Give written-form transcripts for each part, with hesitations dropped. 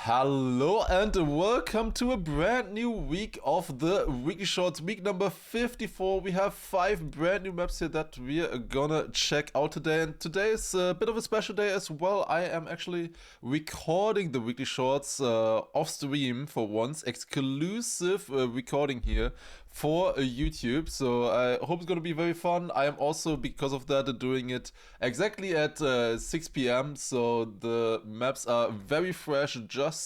Hello and welcome to a brand new week of the Weekly Shorts, week number 54. We have 5 brand new maps here that we are gonna check out today, and today is a bit of a special day as well. I am actually recording the Weekly Shorts off stream for once, exclusive recording here for YouTube, so I hope it's gonna be very fun. I am also, because of that, doing it exactly at 6 p.m, so the maps are very fresh, just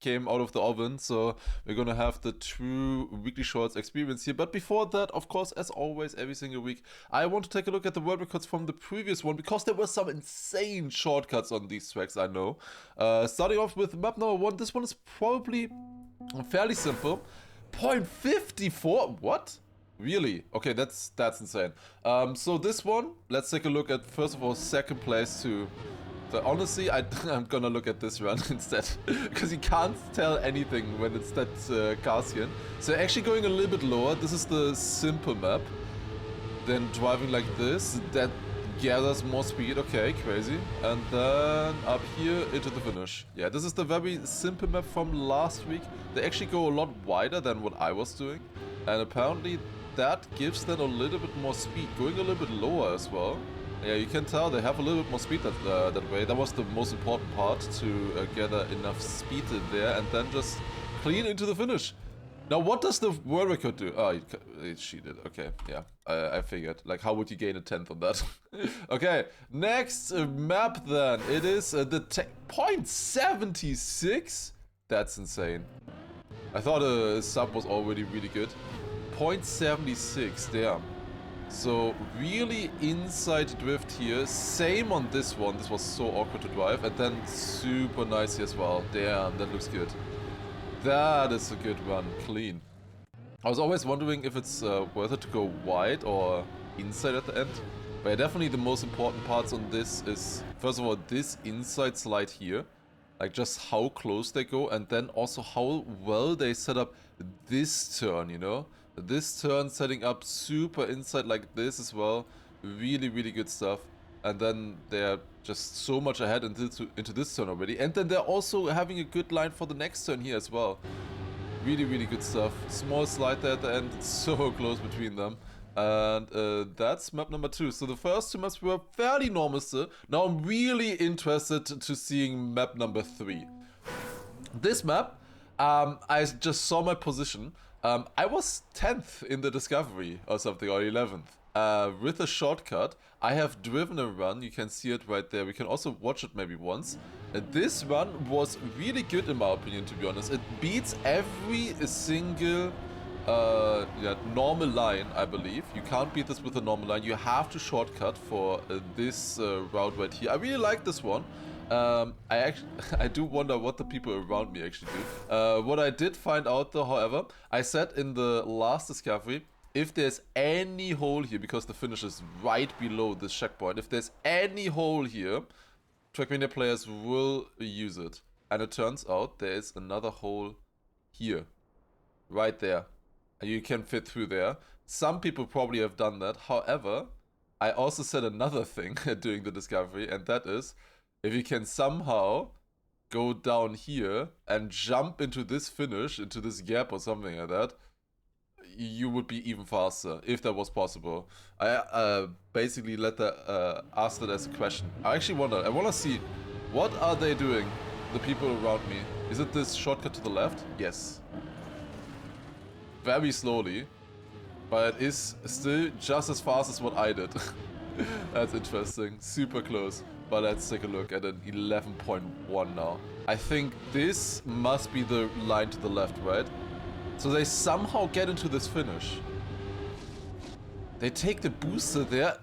came out of the oven, so we're gonna have the true Weekly Shorts experience here. But before that, of course, as always, every single week, I want to take a look at the world records from the previous one, because there were some insane shortcuts on these tracks, I know. Starting off with map number 1, this one is probably fairly simple. 0.54? What? Really? Okay, that's insane. So this one, let's take a look at, first of all, second place to... honestly, I'm gonna look at this run instead, because you can't tell anything when it's that Gaussian. So actually going a little bit lower, this is the simple map. Then driving like this, that gathers more speed, okay, crazy. And then up here into the finish. Yeah, this is the very simple map from last week. They actually go a lot wider than what I was doing. And apparently that gives them a little bit more speed, going a little bit lower as well. Yeah, you can tell they have a little bit more speed that way. That was the most important part, to gather enough speed in there and then just clean into the finish. Now, what does the world record do? Oh, it cheated. Okay, yeah, I figured. Like, how would you gain a 10th on that? Okay, next map then. It is the 0.76. That's insane. I thought a sub was already really good. 0.76, damn. So really inside drift here, same on this one. This was so awkward to drive, and then super nice here as well. Damn, that looks good. That is a good run, clean. I was always wondering if it's worth it to go wide or inside at the end. But yeah, definitely the most important parts on this is, first of all, this inside slide here. Like just how close they go, and then also how well they set up this turn, you know? This turn setting up super inside like this as well. Really, really good stuff. And then they're just so much ahead into this turn already. And then they're also having a good line for the next turn here as well. Really, really good stuff. Small slide there at the end. It's so close between them. And that's map number 2. So the first 2 maps were fairly normal still. Now I'm really interested to seeing map number 3. This map, I just saw my position. I was 10th in the discovery or something, or 11th. With a shortcut, I have driven a run. You can see it right there. We can also watch it maybe once. This run was really good in my opinion, to be honest. It beats every single normal line, I believe. You can't beat this with a normal line. You have to shortcut for this route right here. I really like this one. I do wonder what the people around me actually do. What I did find out though, however, I said in the last discovery, if there's any hole here, because the finish is right below this checkpoint, if there's any hole here, Trackmania players will use it. And it turns out there is another hole here, right there. And you can fit through there. Some people probably have done that. However, I also said another thing during the discovery, and that is, if you can somehow go down here and jump into this finish, into this gap or something like that, you would be even faster, if that was possible. I basically asked that as a question. I actually wonder, I want to see, what are they doing, the people around me? Is it this shortcut to the left? Yes. Very slowly, but it is still just as fast as what I did. That's interesting, super close. But let's take a look at an 11.1 now. I think this must be the line to the left, right? So they somehow get into this finish. They take the booster there.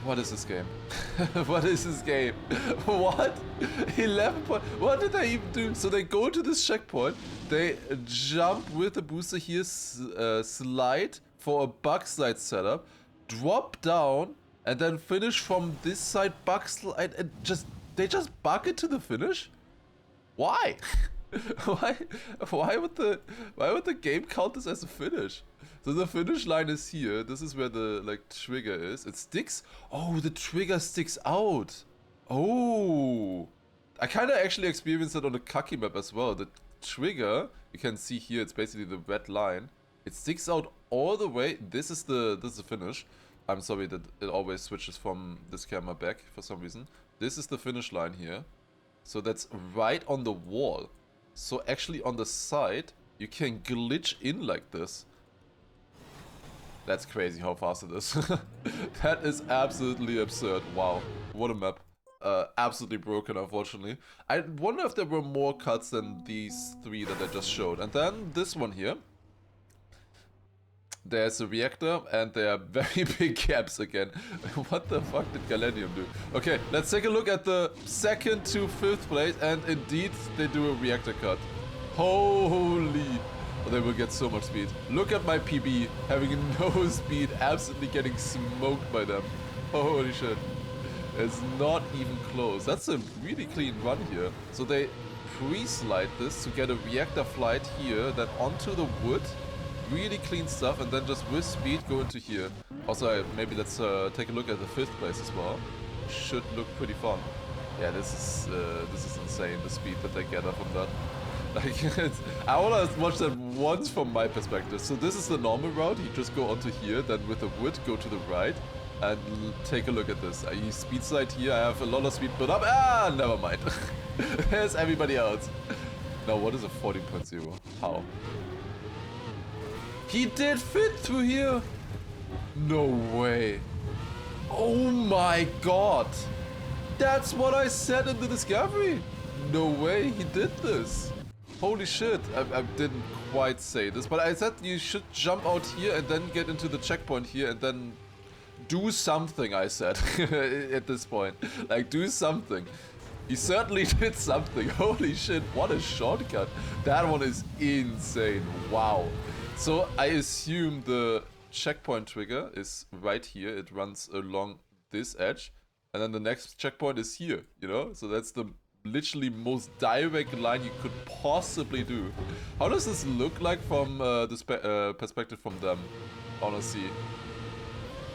What is this game? What is this game? What? 11 point. What did they even do? So they go to this checkpoint. They jump with the booster here, slide for a bug slide setup, drop down, and then finish from this side, bug slide, and they just bug it to the finish? Why? Why would the game count this as a finish? So the finish line is here. This is where the trigger is. It sticks. Oh, the trigger sticks out. Oh, I kind of actually experienced it on the Kaki map as well. The trigger, you can see here, it's basically the red line. It sticks out all the way. This is the finish. I'm sorry that it always switches from this camera back for some reason. This is the finish line here. So that's right on the wall. So actually on the side, you can glitch in like this. That's crazy how fast it is. That is absolutely absurd. Wow, what a map. Absolutely broken, unfortunately. I wonder if there were more cuts than these 3 that I just showed. And then this one here. There's a reactor, and there are very big gaps again. What the fuck did Galenium do? Okay, let's take a look at the 2nd to 5th place, and indeed, they do a reactor cut. Holy... They will get so much speed. Look at my PB, having no speed, absolutely getting smoked by them. Holy shit. It's not even close. That's a really clean run here. So they pre-slide this to get a reactor flight here, then onto the wood. Really clean stuff, and then just with speed go into here. Also, maybe let's take a look at the 5th place as well. Should look pretty fun. Yeah, this is insane, the speed that they gather from that. Like, I wanna watch that once from my perspective. So this is the normal route. You just go onto here, then with the wood go to the right, and take a look at this. I use speed slide here. I have a lot of speed built up. Ah, never mind. There's everybody else. Now, what is a 14.0? How? He did fit through here. No way. Oh my god. That's what I said in the discovery. No way he did this. Holy shit. I didn't quite say this, but I said you should jump out here and then get into the checkpoint here and then do something, I said, at this point. Like, do something. He certainly did something. Holy shit, what a shortcut. That one is insane. Wow. So I assume the checkpoint trigger is right here. It runs along this edge. And then the next checkpoint is here, you know? So that's the literally most direct line you could possibly do. How does this look like from this perspective from them? Honestly.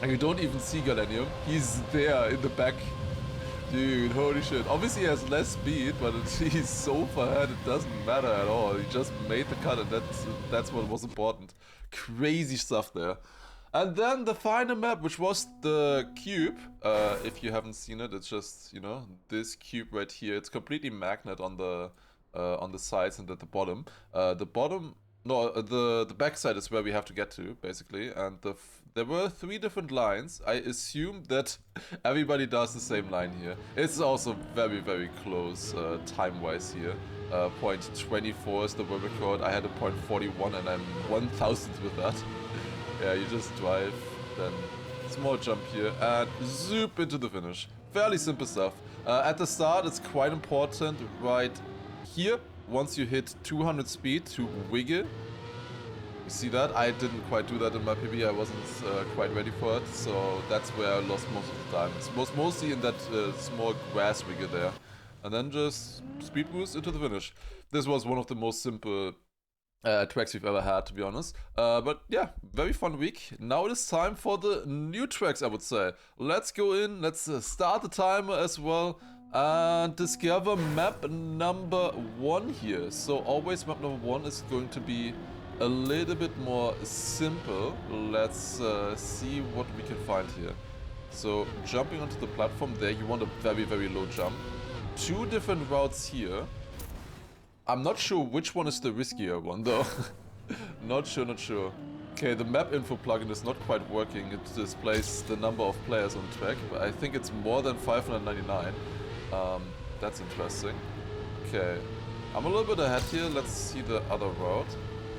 And you don't even see Galenium. He's there in the back. Dude, holy shit. Obviously he has less speed, but he's so far ahead it doesn't matter at all. He just made the cut and that's what was important. Crazy stuff there. And then the final map, which was the cube. If you haven't seen it, it's just, you know, this cube right here. It's completely magnet on the sides and at the bottom. The back side is where we have to get to, basically. And there were 3 different lines. I assume that everybody does the same line here. It's also very, very close time-wise here. Point 24 is the world record. I had a point 41 and I'm 1000th with that. Yeah, you just drive, then small jump here and zoop into the finish. Fairly simple stuff. At the start, it's quite important right here. Once you hit 200 speed to wiggle. You see that? I didn't quite do that in my PB. I wasn't quite ready for it. So that's where I lost most of the time. It's mostly in that small grass wiggle there. And then just speed boost into the finish. This was one of the most simple tracks we've ever had, to be honest. But yeah, very fun week. Now it is time for the new tracks, I would say. Let's go in. Let's start the timer as well. And discover map number 1 here. So always map number 1 is going to be a little bit more simple. Let's see what we can find here. So jumping onto the platform there, you want a very, very low jump. 2 different routes here. I'm not sure which one is the riskier one though. Not sure. Okay, the map info plugin is not quite working. It displays the number of players on the track, but I think it's more than 599. That's interesting. Okay, I'm a little bit ahead here. Let's see the other route.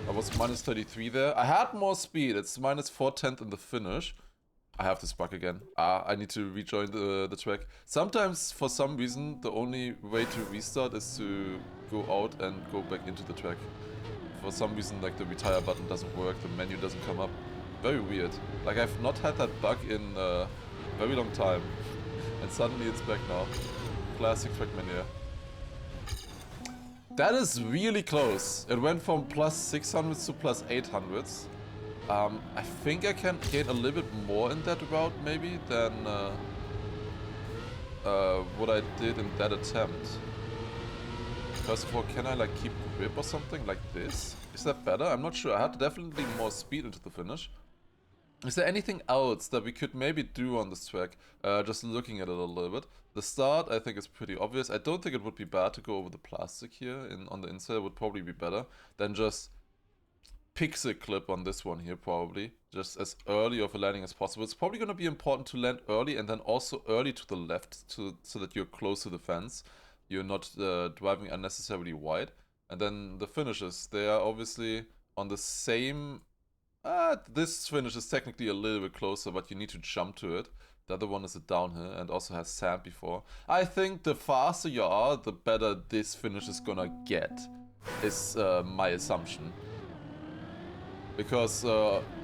I was minus 33 there. I had more speed. It's minus 4/10 in the finish. I have this bug again. I need to rejoin the track. Sometimes, for some reason, the only way to restart is to go out and go back into the track. For some reason, like the retire button doesn't work, the menu doesn't come up. Very weird. Like I've not had that bug in a very long time. And suddenly it's back now. Classic Trackmania. That is really close. It went from plus 600s to plus 800s. I think I can gain a little bit more in that route maybe than what I did in that attempt. First of all, can I like keep grip or something like this? Is that better? I'm not sure. I had definitely more speed into the finish. Is there anything else that we could maybe do on this track? Just looking at it a little bit. The start, I think, is pretty obvious. I don't think it would be bad to go over the plastic here on the inside. It would probably be better than just pixel clip on this one here, probably. Just as early of a landing as possible. It's probably going to be important to land early and then also early to the left so that you're close to the fence. You're not driving unnecessarily wide. And then the finishes, they are obviously on the same... this finish is technically a little bit closer, but you need to jump to it. The other one is a downhill and also has sand before. I think the faster you are, the better this finish is gonna get, is my assumption. Because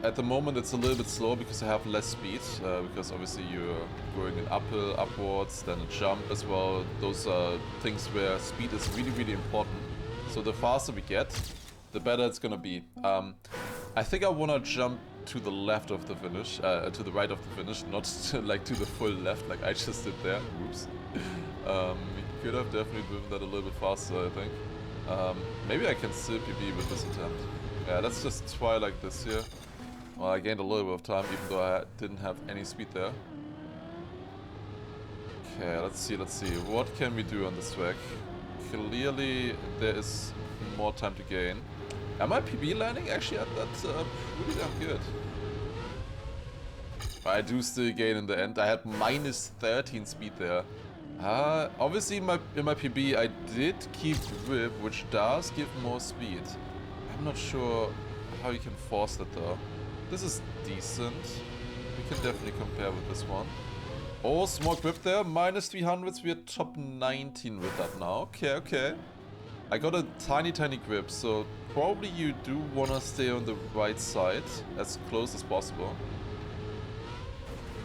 at the moment it's a little bit slow because I have less speed, because obviously you're going an uphill, upwards, then a jump as well. Those are things where speed is really, really important. So the faster we get, the better it's gonna be. I think I wanna jump to the left of the finish, to the right of the finish, not to, like to the full left like I just did there. Oops. We could have definitely driven that a little bit faster, I think. Maybe I can still PB with this attempt. Yeah, let's just try like this here. Well, I gained a little bit of time even though I didn't have any speed there. Okay, let's see. What can we do on this track? Clearly there is more time to gain. Am I PB landing? Actually, that's pretty damn good. I do still gain in the end. I had minus 13 speed there. Obviously in my PB I did keep grip, which does give more speed. I'm not sure how you can force that though. This is decent. We can definitely compare with this one. Oh, small grip there. Minus 300s. We are top 19 with that now. Okay. I got a tiny grip, so probably you do want to stay on the right side as close as possible.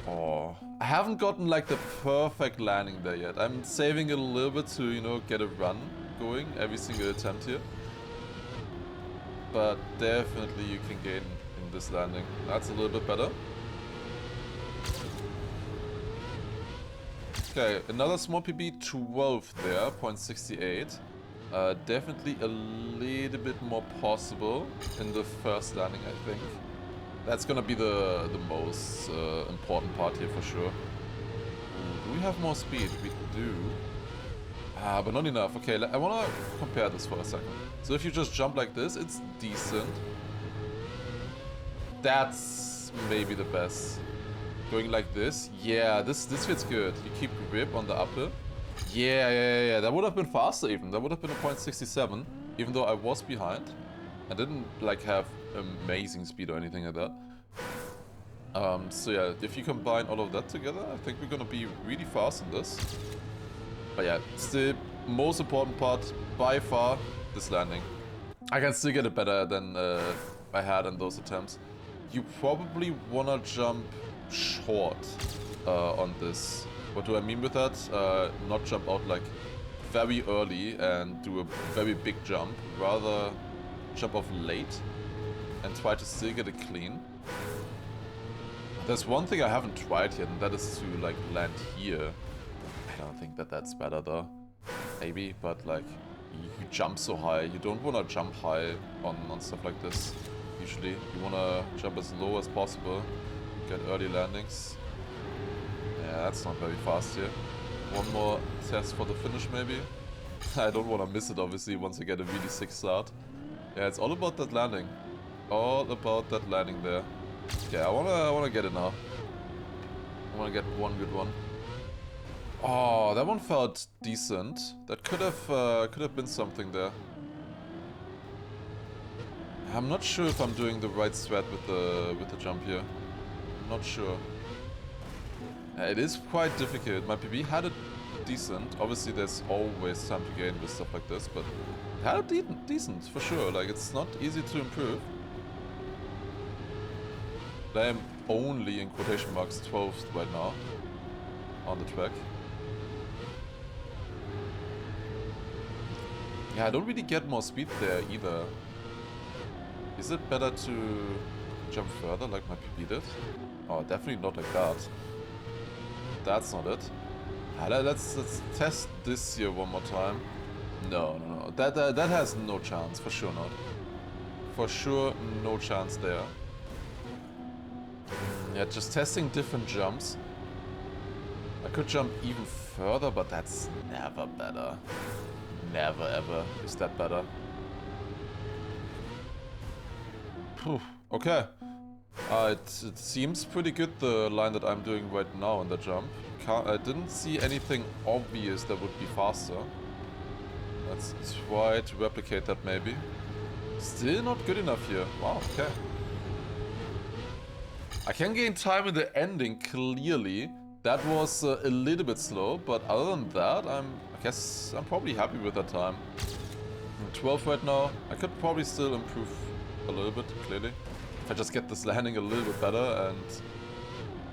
Oh, I haven't gotten like the perfect landing there yet. I'm saving it a little bit to, you know, get a run going every single attempt here. But definitely you can gain in this landing. That's a little bit better. Okay, another small PB, 12 there, 0.68. Definitely a little bit more possible in the first landing, I think. That's gonna be the most important part here for sure. Do we have more speed? We do. But not enough. Okay, I wanna compare this for a second. So if you just jump like this, it's decent. That's maybe the best. Going like this, yeah, this fits good. You keep grip on the upper. Yeah. That would have been faster even. That would have been a 0.67, even though I was behind. I didn't like have amazing speed or anything like that. So yeah, if you combine all of that together, I think we're gonna be really fast in this. But yeah, still, most important part by far, this landing. I can still get it better than I had in those attempts. You probably wanna jump short on this. What do I mean with that? Not jump out like very early and do a very big jump. Rather jump off late and try to still get it clean. There's one thing I haven't tried yet, and that is to like land here. I don't think that that's better though. Maybe, but like you jump so high. You don't want to jump high on stuff like this. Usually you want to jump as low as possible. Get early landings. Yeah, that's not very fast here. One more test for the finish maybe. I don't want to miss it obviously once I get a really sick start. Yeah, it's all about that landing. All about that landing there. Okay, I wanna get it now. I wanna get one good one. Oh, that one felt decent. That could have been something there. I'm not sure if I'm doing the right strat with the jump here. I'm not sure. It is quite difficult. My PB had it decent. Obviously, there's always time to gain with stuff like this, but it had it decent for sure. Like, it's not easy to improve. I am only, in quotation marks, 12th right now on the track. Yeah, I don't really get more speed there either. Is it better to jump further like my PB did? Oh, definitely not like that. That's not it. Let's test this here one more time. No. That has no chance, for sure not. For sure, no chance there. Yeah, just testing different jumps. I could jump even further, but that's never better. Never ever is that better. Whew. Okay. It seems pretty good, the line that I'm doing right now on the jump. I didn't see anything obvious that would be faster. Let's try to replicate that maybe. Still not good enough here. Wow, okay. I can gain time in the ending, clearly. That was a little bit slow, but other than that, I guess I'm probably happy with that time. I'm 12 right now. I could probably still improve a little bit, clearly. If I just get this landing a little bit better and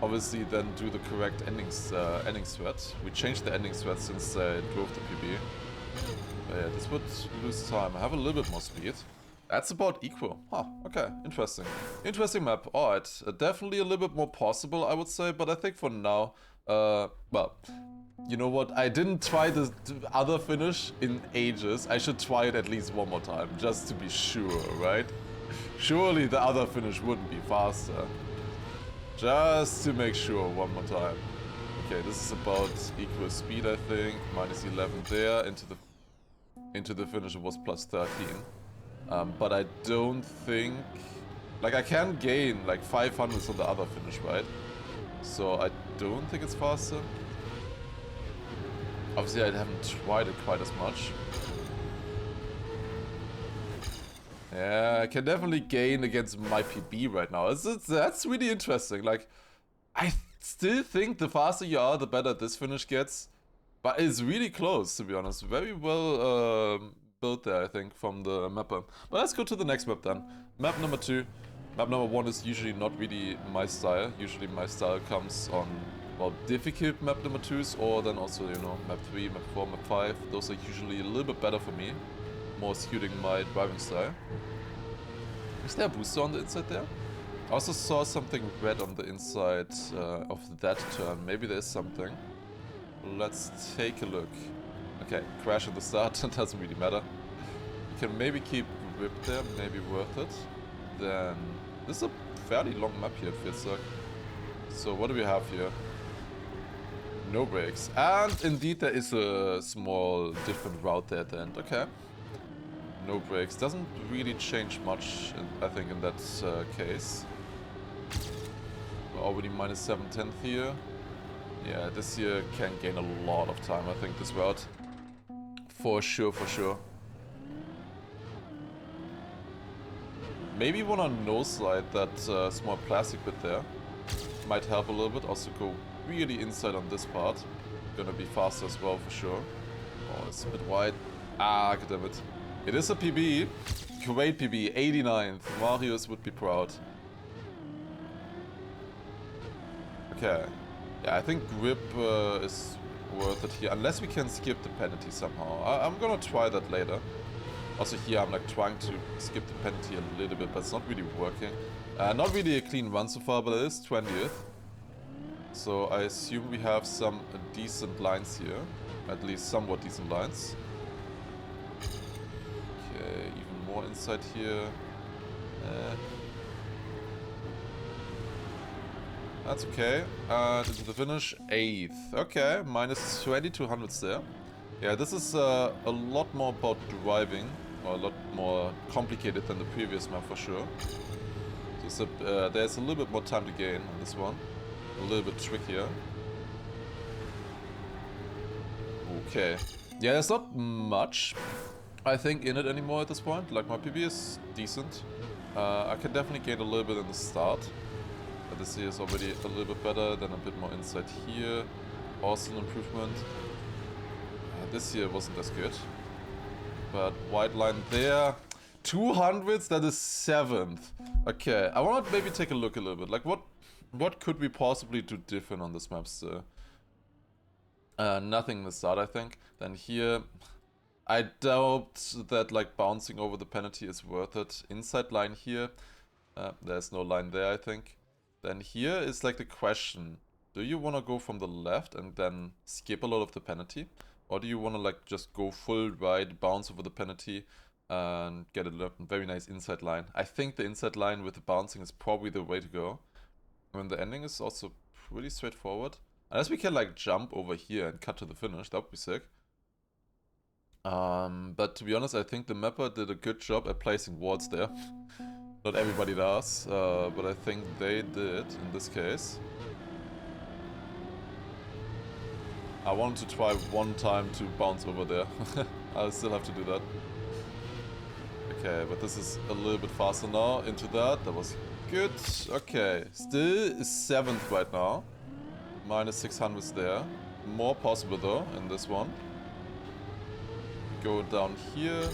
obviously then do the correct ending thread. We changed the ending thread since I drove the PB. But yeah, this would lose time. I have a little bit more speed. That's about equal. Huh, okay, interesting. Interesting map. Alright, definitely a little bit more possible, I would say, but I think for now, well, you know what? I didn't try the other finish in ages. I should try it at least one more time, just to be sure, right? Surely the other finish wouldn't be faster. Just to make sure one more time. Okay, this is about equal speed, I think. Minus 11 there. Into the finish it was plus 13. But I don't think... Like, I can gain like 500s on the other finish, right? So I don't think it's faster. Obviously, I haven't tried it quite as much. Yeah, I can definitely gain against my PB right now. That's really interesting. Like, I still think the faster you are, the better this finish gets. But it's really close, to be honest. Very well built there, I think, from the mapper. But let's go to the next map then. Map number 2. Map number 1 is usually not really my style. Usually my style comes on, well, difficult map number 2s, or then also, you know, map 3, map 4, map 5. Those are usually a little bit better for me. More suiting my driving style. Is there a booster on the inside there? I also saw something red on the inside of that turn. Maybe there's something. Let's take a look. Okay, crash at the start, doesn't really matter. You can maybe keep whip there, maybe worth it. Then, this is a fairly long map here, it feels like. So what do we have here? No brakes. And indeed there is a small different route there at the end, okay. No brakes, doesn't really change much, I think, in that case. We're already minus 7/10 here. Yeah, this here can gain a lot of time, I think, this route. For sure, for sure. Maybe wanna no-slide that small plastic bit there. Might help a little bit. Also go really inside on this part. Gonna be faster as well, for sure. Oh, it's a bit wide. Ah, damn it. It is a PB. Great PB, 89th. Marius would be proud. Okay. Yeah, I think grip is worth it here, unless we can skip the penalty somehow. I'm gonna try that later. Also here I'm like trying to skip the penalty a little bit, but it's not really working. Not really a clean run so far, but it is 20th. So I assume we have some decent lines here. At least somewhat decent lines. Okay, even more inside here. That's okay. And into the finish, 8th. Okay, minus 2200s there. Yeah, this is a lot more about driving, or a lot more complicated than the previous map for sure. So there's a little bit more time to gain on this one. A little bit trickier. Okay. Yeah, there's not much, I think, in it anymore at this point. Like, my PB is decent. I can definitely gain a little bit in the start. But this here is already a little bit better, then a bit more inside here. Also an improvement. This here wasn't as good. But white line there. 200s, that is 7th. Okay, I want to maybe take a look a little bit. Like, what could we possibly do different on this map still? Nothing in the start, I think. Then here, I doubt that like bouncing over the penalty is worth it. Inside line here, there's no line there, I think. Then here is like the question, do you want to go from the left and then skip a lot of the penalty? Or do you want to like just go full right, bounce over the penalty, and get a very nice inside line? I think the inside line with the bouncing is probably the way to go. I mean, the ending is also pretty straightforward. Unless we can like jump over here and cut to the finish, that would be sick. But to be honest, I think the mapper did a good job at placing wards there. Not everybody does, but I think they did in this case. I wanted to try one time to bounce over there. I'll still have to do that. Okay, but this is a little bit faster now. Into that. That was good. Okay, still 7th right now. Minus 600s there. More possible though in this one. Go down here.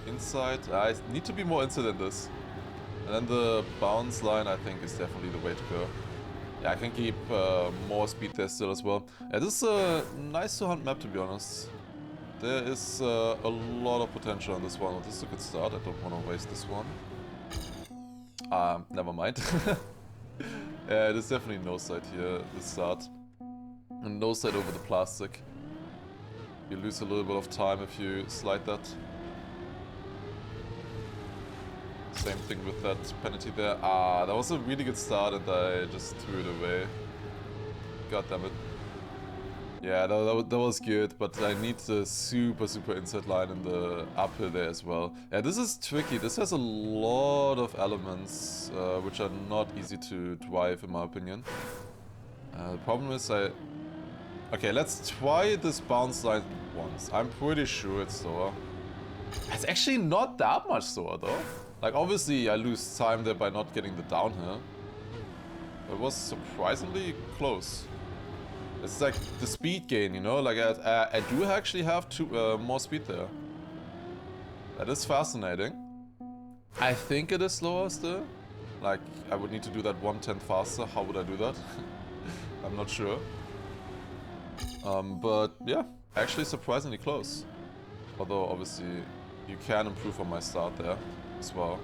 Inside. I need to be more inside than this. And then the bounce line I think is definitely the way to go. Yeah, I can keep more speed there still as well. Yeah, this is a nice to hunt map to be honest. There is a lot of potential on this one. Well, this is a good start. I don't want to waste this one. Never mind. Yeah, there's definitely no side here, this start. And no side over the plastic. You lose a little bit of time if you slide that. Same thing with that penalty there. That was a really good start and I just threw it away. God damn it. Yeah, that was good, but I need the super inside line in the uphill there as well. Yeah, this is tricky. This has a lot of elements, which are not easy to drive in my opinion. The problem is Okay, let's try this bounce line once. I'm pretty sure it's slower. It's actually not that much slower though. Like obviously I lose time there by not getting the downhill. It was surprisingly close. It's like the speed gain, you know, like I do actually have more speed there. That is fascinating. I think it is slower still. Like I would need to do that 1/10 faster. How would I do that? I'm not sure. But yeah, actually surprisingly close. Although obviously you can improve on my start there as well.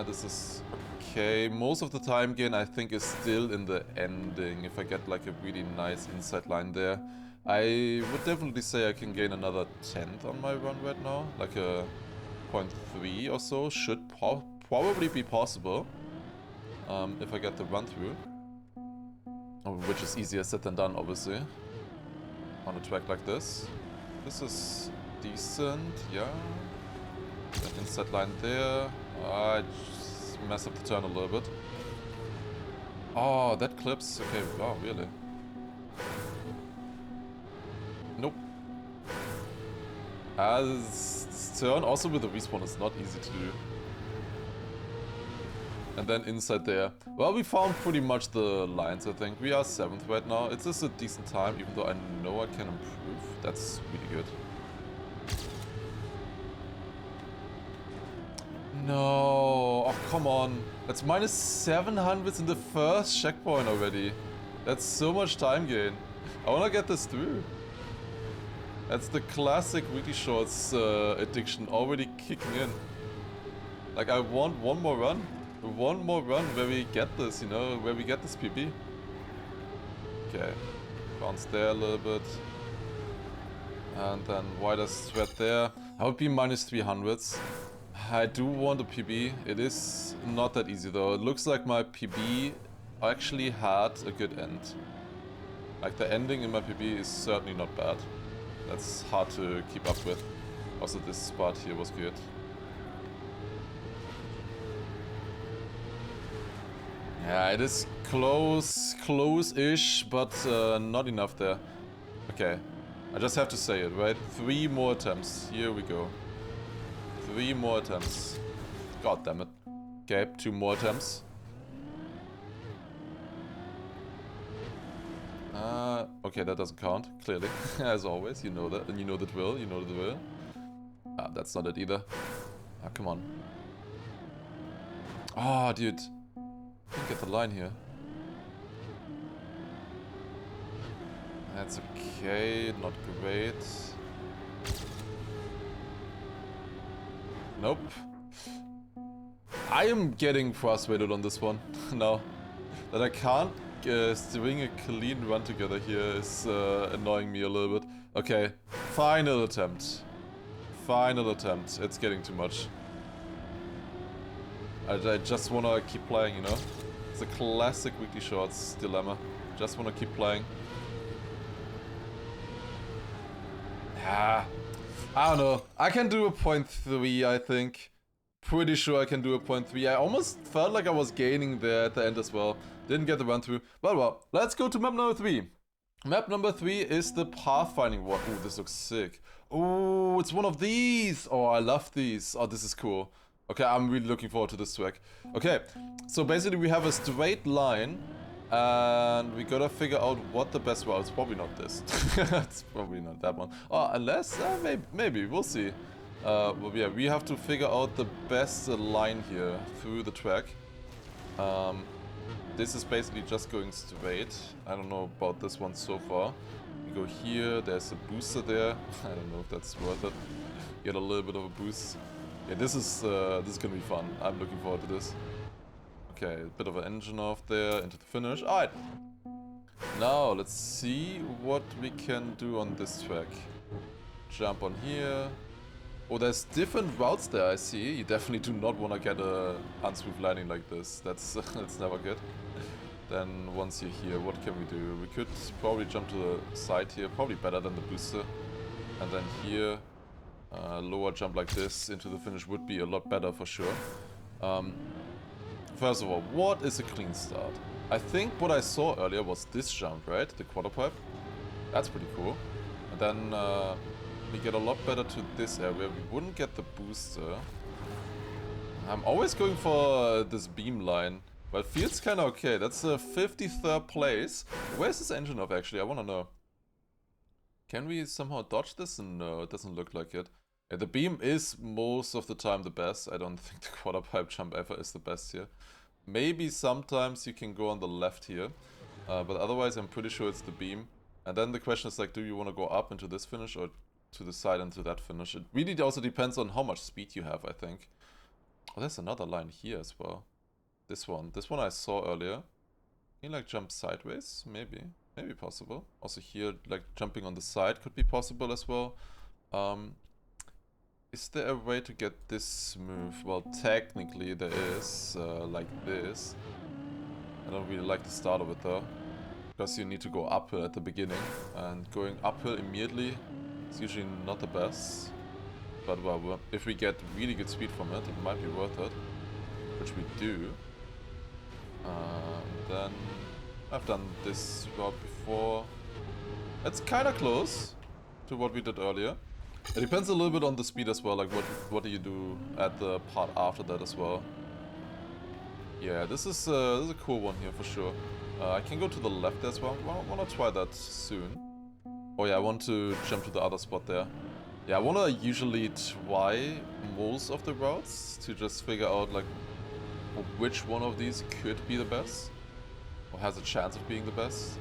This is okay. Most of the time gain I think is still in the ending. If I get like a really nice inside line there, I would definitely say I can gain another 10th on my run right now. Like a 0.3 or so should probably be possible if I get the run through. Which is easier said than done, obviously. On a track like this. This is decent, yeah. That inside line there. I just messed up the turn a little bit. Oh, that clips. Okay, wow, really? Nope. This turn also with the respawn is not easy to do. And then inside there. Well, we found pretty much the lines, I think. We are 7th right now. It's just a decent time, even though I know I can improve. That's really good. No. Oh, come on. That's minus 700s in the first checkpoint already. That's so much time gain. I want to get this through. That's the classic weekly shorts addiction already kicking in. Like, I want one more run. One more run where we get this, you know, where we get this PB. Okay. Bounce there a little bit. And then wider thread there. I would be minus 300s. I do want a PB. It is not that easy though. It looks like my PB actually had a good end. Like the ending in my PB is certainly not bad. That's hard to keep up with. Also this spot here was good. Yeah, it is close-ish, but not enough there. Okay, I just have to say it, right? 3 more attempts. Here we go. 3 more attempts. God damn it. Okay, 2 more attempts. Okay, that doesn't count, clearly. As always, you know that. And you know the drill, you know the drill. That's not it either. Come on. Oh, dude. Can't get the line here. That's okay, not great. Nope. I am getting frustrated on this one now. That I can't doing a clean run together here is annoying me a little bit. Okay, final attempt. Final attempt. It's getting too much. I just wanna keep playing, you know? It's a classic weekly shorts dilemma. Just wanna keep playing. Ah, I don't know. I can do a 0.3, I think. Pretty sure I can do a 0.3. I almost felt like I was gaining there at the end as well. Didn't get the run through. Well, let's go to map number 3. Map number 3 is the pathfinding one. Ooh, this looks sick. Ooh, it's one of these. Oh, I love these. Oh, this is cool. Okay, I'm really looking forward to this track. Okay, so basically we have a straight line. And we gotta figure out what the best route is. Probably not this. It's probably not that one. Oh, unless, maybe, we'll see. But yeah, we have to figure out the best line here through the track. This is basically just going straight. I don't know about this one so far. We go here, there's a booster there. I don't know if that's worth it. Get a little bit of a boost. Yeah, this is gonna be fun. I'm looking forward to this. Okay, a bit of an engine off there into the finish. Alright. Now, let's see what we can do on this track. Jump on here. Oh, there's different routes there, I see. You definitely do not want to get a unsmooth landing like this. That's never good. Then, once you're here, what can we do? We could probably jump to the side here. Probably better than the booster. And then here, lower jump like this into the finish would be a lot better for sure. First of all, what is a clean start? I think what I saw earlier was this jump, right? The quarter pipe. That's pretty cool. And then we get a lot better to this area. We wouldn't get the booster. I'm always going for this beam line. But it feels kind of okay. That's a 53rd place. Where's this engine off actually? I want to know. Can we somehow dodge this? No, it doesn't look like it. Yeah, the beam is most of the time the best. I don't think the quarter pipe jump ever is the best here. Maybe sometimes you can go on the left here. But otherwise I'm pretty sure it's the beam. And then the question is like, do you want to go up into this finish or to the side into that finish? It really also depends on how much speed you have, I think. Oh, there's another line here as well. This one I saw earlier. Can you like jump sideways? Maybe possible. Also here, like jumping on the side could be possible as well. Is there a way to get this smooth? Well, technically there is, like this. I don't really like the start of it though, because you need to go uphill at the beginning, and going uphill immediately is usually not the best. But well, if we get really good speed from it, it might be worth it, which we do. Then I've done this route before. It's kind of close to what we did earlier. It depends a little bit on the speed as well, like what do you do at the part after that as well. Yeah, this is a cool one here for sure. I can go to the left as well. I wanna try that soon. Oh yeah, I want to jump to the other spot there. Yeah, I wanna usually try most of the routes to just figure out like which one of these could be the best, or has a chance of being the best.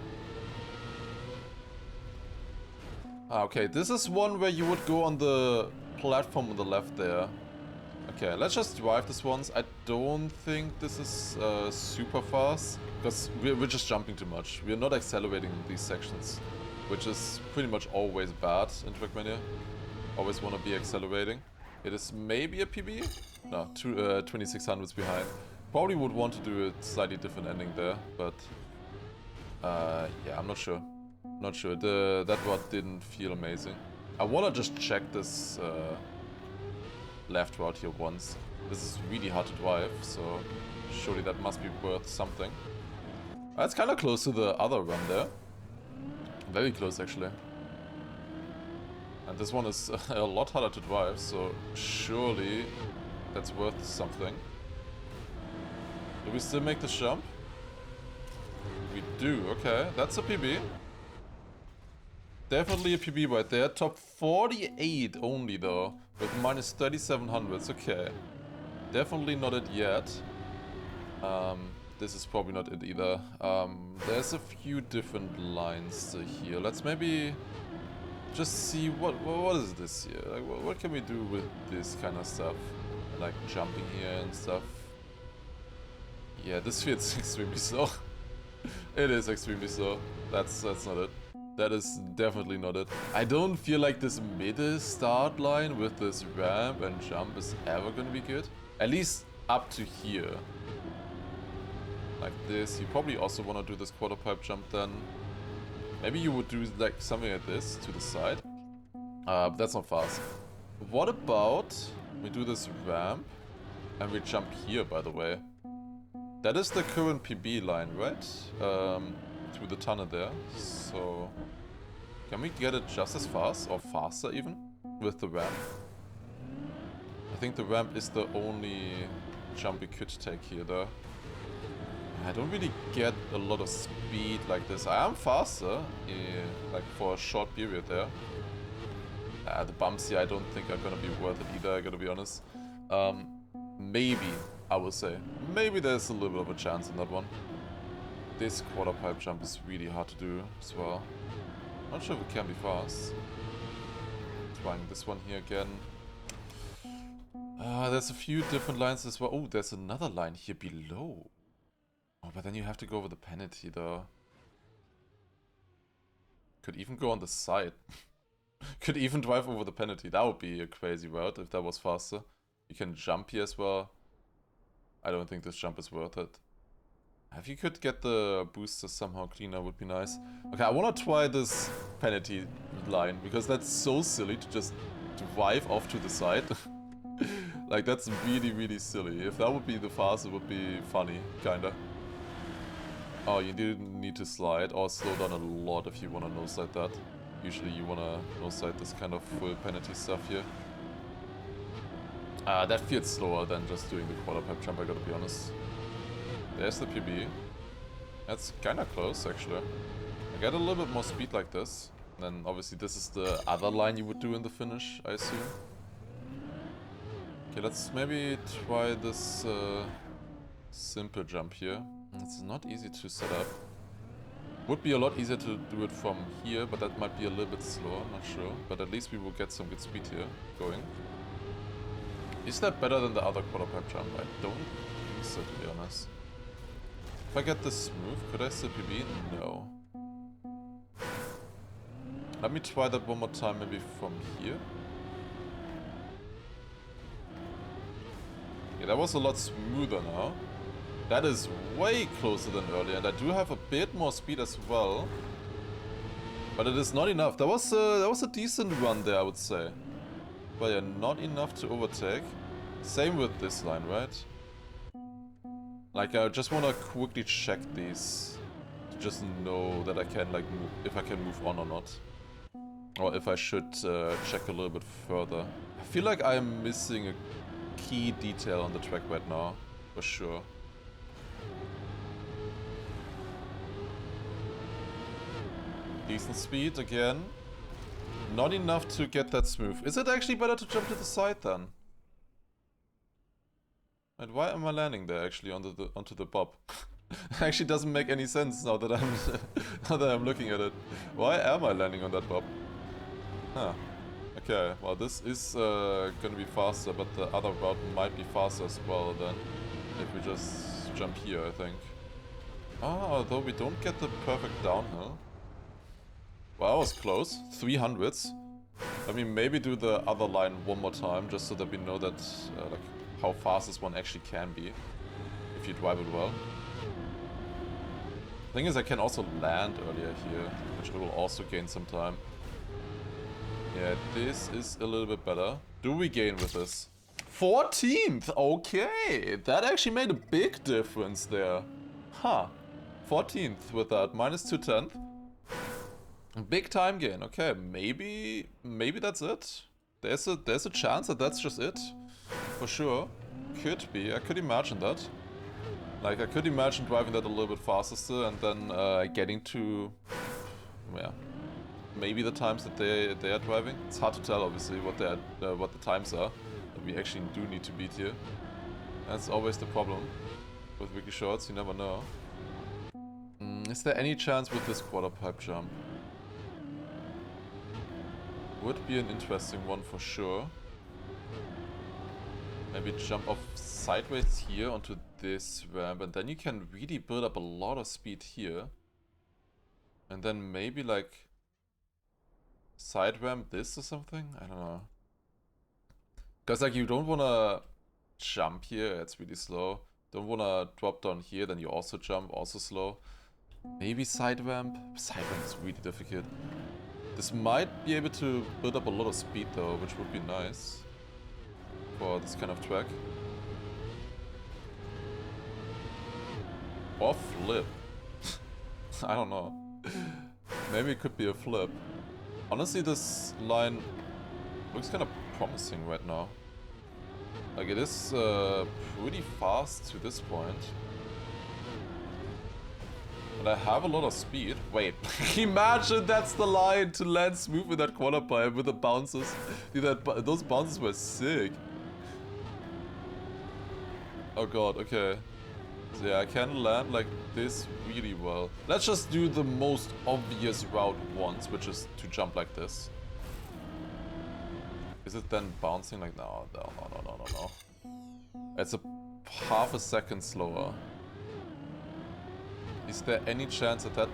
Okay, this is one where you would go on the platform on the left there. Okay, let's just drive this once. I don't think this is super fast, because we're just jumping too much. We're not accelerating in these sections, which is pretty much always bad in Trackmania. Always want to be accelerating. It is maybe a PB? No, 2600s behind. Probably would want to do a slightly different ending there, but yeah, I'm not sure. Not sure. That route didn't feel amazing. I wanna just check this left route here once. This is really hard to drive, so surely that must be worth something. That's kind of close to the other run there. Very close actually. And this one is a lot harder to drive, so surely that's worth something. Do we still make the jump? We do, okay. That's a PB. Definitely a PB right there. Top 48 only though, with minus 3700s, okay. Definitely not it yet. This is probably not it either. There's a few different lines here. Let's maybe just see what is this here? Like, what can we do with this kind of stuff? Like jumping here and stuff. Yeah, this feels extremely slow. It is extremely slow. That's not it. That is definitely not it. I don't feel like this mid start line with this ramp and jump is ever gonna be good. At least up to here. Like this. You probably also want to do this quarter pipe jump then. Maybe you would do like something like this to the side. But that's not fast. What about we do this ramp and we jump here, by the way. That is the current PB line, right? Through the tunnel there. So can we get it just as fast or faster even with the ramp? I think the ramp is the only jump we could take here though. I don't really get a lot of speed like this. I am faster, like for a short period there. The bumps here I don't think are gonna be worth it either, I gotta be honest. Maybe, I will say. Maybe there's a little bit of a chance in that one. This quarter pipe jump is really hard to do as well. Not sure if it can be fast. Trying this one here again. There's a few different lines as well. Oh, there's another line here below. Oh, but then you have to go over the penalty though. Could even go on the side. Could even drive over the penalty. That would be a crazy route if that was faster. You can jump here as well. I don't think this jump is worth it. If you could get the booster somehow cleaner would be nice. Okay, I want to try this penalty line because that's so silly to just drive off to the side. Like that's really, really silly. If that would be the fast, it would be funny, kinda. Oh, you do need to slide or slow down a lot if you want to no-slide that. Usually you want to no-slide this kind of full penalty stuff here. That feels slower than just doing the quarter pipe jump, I gotta be honest. There's the PB. That's kinda close, actually. I get a little bit more speed like this. And then obviously this is the other line you would do in the finish, I assume. Okay, let's maybe try this simple jump here. It's not easy to set up. Would be a lot easier to do it from here, but that might be a little bit slower, not sure. But at least we will get some good speed here going. Is that better than the other quarter pipe jump? I don't think so, to be honest. If I get this smooth, could I still PB? No. Let me try that one more time, maybe from here. Yeah, that was a lot smoother now. That is way closer than earlier, and I do have a bit more speed as well. But it is not enough. That was a decent run there, I would say. But yeah, not enough to overtake. Same with this line, right? Like, I just want to quickly check these. To just know that I can, like, move, if I can move on or not. Or if I should check a little bit further. I feel like I'm missing a key detail on the track right now. For sure. Decent speed again. Not enough to get that smooth. Is it actually better to jump to the side then? And why am I landing there actually onto the bob? It actually doesn't make any sense now that I'm now that I'm looking at it. Why am I landing on that bob? Huh. Okay, well this is gonna be faster, but the other route might be faster as well then. If we just jump here, I think. Ah, though we don't get the perfect downhill. Well, that was close. 300s. I mean, maybe do the other line one more time, just so that we know that, like, how fast this one actually can be, if you drive it well. Thing is, I can also land earlier here, which will also gain some time. Yeah, this is a little bit better. Do we gain with this? 14th! Okay! That actually made a big difference there. Huh. 14th with that. Minus 2/10. Big time gain. Okay, maybe that's it. There's a chance that that's just it. For sure. Could be. I could imagine that. Like, I could imagine driving that a little bit faster still and then getting to... yeah. Maybe the times that they are driving. It's hard to tell, obviously, what the times are that we actually do need to beat here. That's always the problem with wiki shorts. You never know. Is there any chance with this quarter pipe jump? Would be an interesting one for sure. Maybe jump off sideways here onto this ramp, and then you can really build up a lot of speed here. And then maybe like side ramp this or something? I don't know. Because like you don't want to jump here, it's really slow. Don't want to drop down here, then you also jump, also slow. Maybe side ramp? Side ramp is really difficult. This might be able to build up a lot of speed though, which would be nice for this kind of track. Or flip. I don't know. Maybe it could be a flip. Honestly, this line looks kind of promising right now. Like, it is pretty fast to this point. And I have a lot of speed. Wait, imagine that's the line to land smooth with that quarter pipe with the bounces. Dude, those bounces were sick. Oh god, okay. So yeah, I can land like this really well. Let's just do the most obvious route once, which is to jump like this. Is it then bouncing like no. It's a half a second slower. Is there any chance that that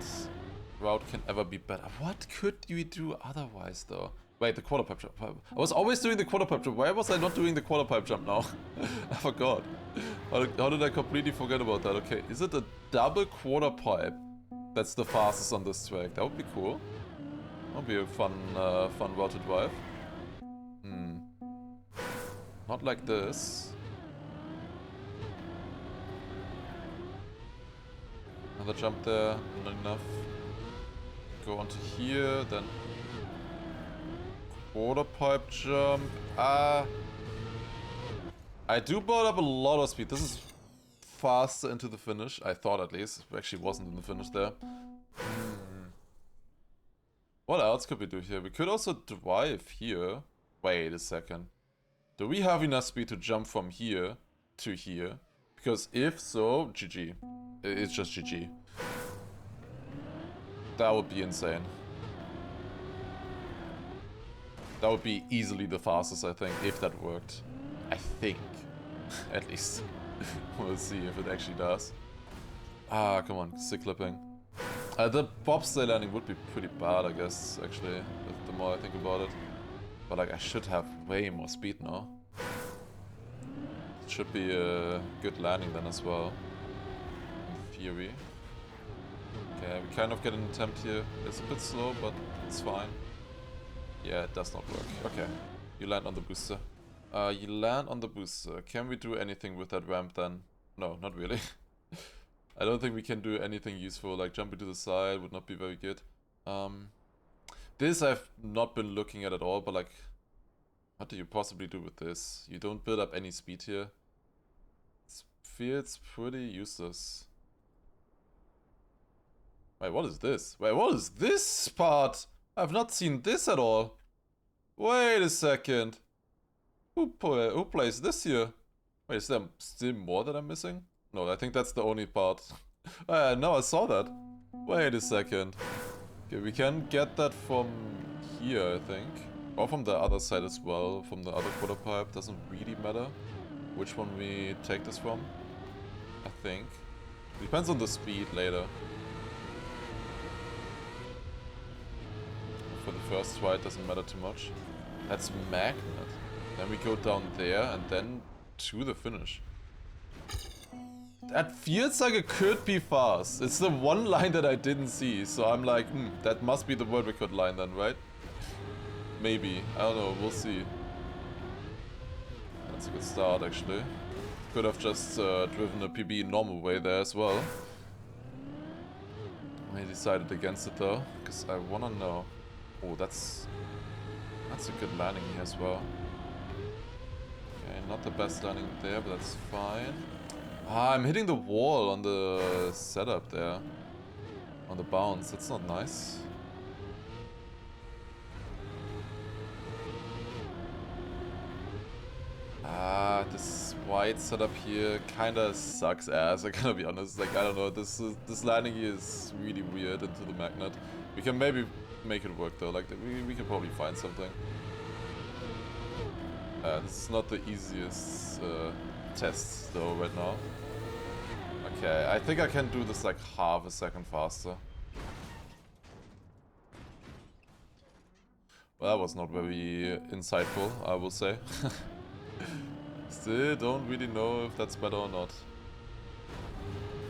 route can ever be better? What could you do otherwise though? Wait, the quarter pipe jump. I was always doing the quarter pipe jump. Why was I not doing the quarter pipe jump now? I forgot. How did I completely forget about that? Okay, is it a double quarter pipe that's the fastest on this track? That would be cool. That would be a fun route to drive. Not like this. Another jump there, not enough. Go onto here, then quarter pipe jump. I do build up a lot of speed. This is faster into the finish. I thought at least. It actually wasn't in the finish there. What else could we do here? We could also drive here. Wait a second. Do we have enough speed to jump from here to here? Because if so, GG. It's just GG. That would be insane. That would be easily the fastest, I think, if that worked. I think. At least. We'll see if it actually does. Ah, come on, stick clipping. The bobsleigh landing would be pretty bad, I guess, actually, the more I think about it. But like, I should have way more speed now. It should be a good landing then as well. In theory. Okay, we kind of get an attempt here. It's a bit slow, but it's fine. Yeah, it does not work. Okay, you land on the booster. You land on the booster. Can we do anything with that ramp then? No, not really. I don't think we can do anything useful, like jumping to the side would not be very good. This I've not been looking at all, but like, what do you possibly do with this? You don't build up any speed here. It feels pretty useless. Wait, what is this? Wait, what is this part? I've not seen this at all. Wait a second. Who plays this here? Wait, is there still more that I'm missing? No, I think that's the only part. No, I saw that. Wait a second. Okay, we can get that from here, I think. Or from the other side as well, from the other quarter pipe. Doesn't really matter which one we take this from, I think. Depends on the speed later. For the first try, it doesn't matter too much. That's magnet. Then we go down there and then to the finish. That feels like it could be fast. It's the one line that I didn't see, so I'm like, that must be the world record line then, right? Maybe. I don't know, we'll see. That's a good start, actually. Could have just driven a PB normal way there as well. I decided against it though, because I wanna know. Oh, that's a good landing here as well. Okay, not the best landing there, but that's fine. Ah, I'm hitting the wall on the setup there. On the bounce, that's not nice. Ah, this wide setup here kinda sucks ass, I gotta be honest. Like, I don't know, this landing here is really weird into the magnet. We can maybe make it work though, like, we can probably find something. This is not the easiest test though right now. Okay, I think I can do this like half a second faster. Well, that was not very insightful, I will say. Still don't really know if that's better or not.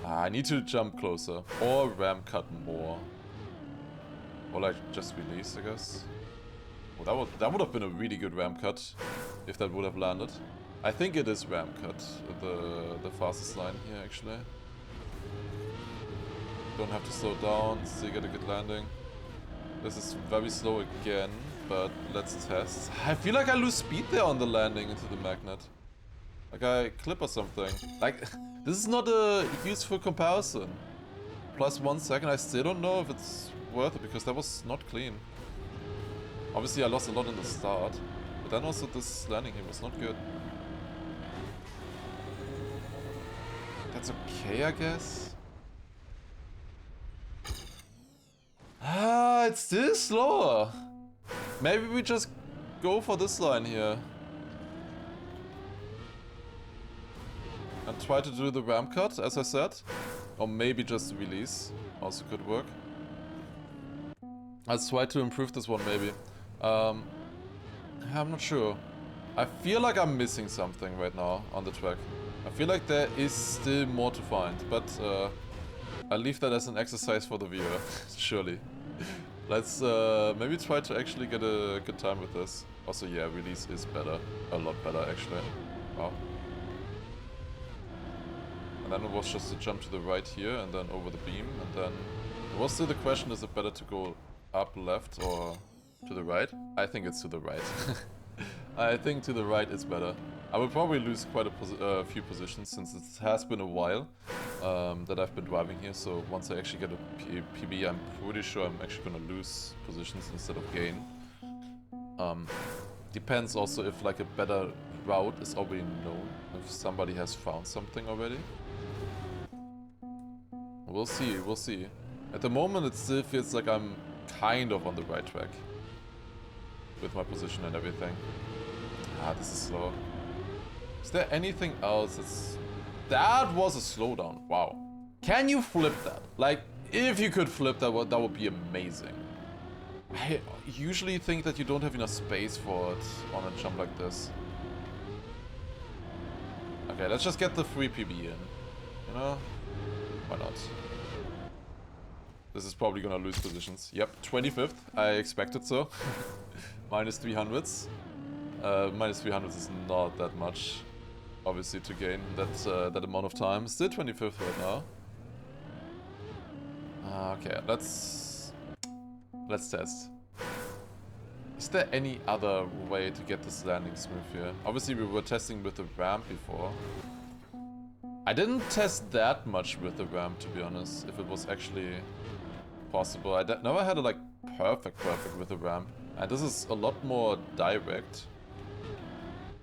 I need to jump closer. Or ramp cut more. Or like just release, I guess. Oh, that would have been a really good ramp cut if that would have landed. I think it is ramp cut, the fastest line here actually. Don't have to slow down, still get a good landing. This is very slow again, but let's test. I feel like I lose speed there on the landing into the magnet. Like I clip or something. Like, this is not a useful comparison. Plus 1 second, I still don't know if it's worth it because that was not clean. Obviously I lost a lot in the start, but then also this landing here was not good. That's okay, I guess. Ah, it's still slower. Maybe we just go for this line here. And try to do the ramp cut, as I said. Or maybe just release. Also could work. Let's try to improve this one, maybe. I'm not sure. I feel like I'm missing something right now on the track. I feel like there is still more to find, but I'll leave that as an exercise for the viewer, surely. Let's maybe try to actually get a good time with this. Also, yeah, release is better. A lot better, actually. Wow. And then it was just a jump to the right here, and then over the beam, and then... There was still the question, is it better to go up left or to the right? I think it's to the right. I think to the right is better. I will probably lose quite a few positions since it has been a while that I've been driving here, so once I actually get a PB, I'm pretty sure I'm actually gonna lose positions instead of gain. Depends also if like a better route is already known, if somebody has found something already. We'll see, we'll see. At the moment it still feels like I'm kind of on the right track. With my position and everything. Ah, this is slow. Is there anything else that's... That was a slowdown, wow. Can you flip that? Like, if you could flip that would be amazing. I usually think that you don't have enough space for it on a jump like this. Okay, let's just get the free PB in. You know? Why not? This is probably gonna lose positions. Yep, 25th. I expected so. Minus 300s. Minus 300s is not that much, obviously, to gain that amount of time. Still 25th right now. Okay, let's test. Is there any other way to get this landing smooth here? Obviously, we were testing with the ramp before. I didn't test that much with the ramp, to be honest, if it was actually possible. I never had a like perfect with the ramp. And this is a lot more direct,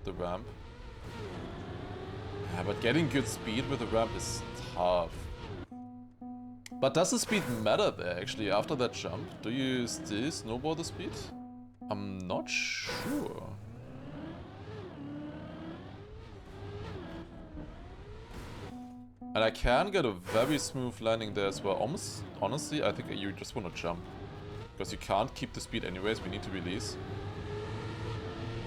the ramp. Yeah, but getting good speed with the ramp is tough. But does the speed matter there, actually, after that jump? Do you still snowball the speed? I'm not sure. And I can get a very smooth landing there as well. Honestly, I think you just want to jump. Because you can't keep the speed anyways, we need to release.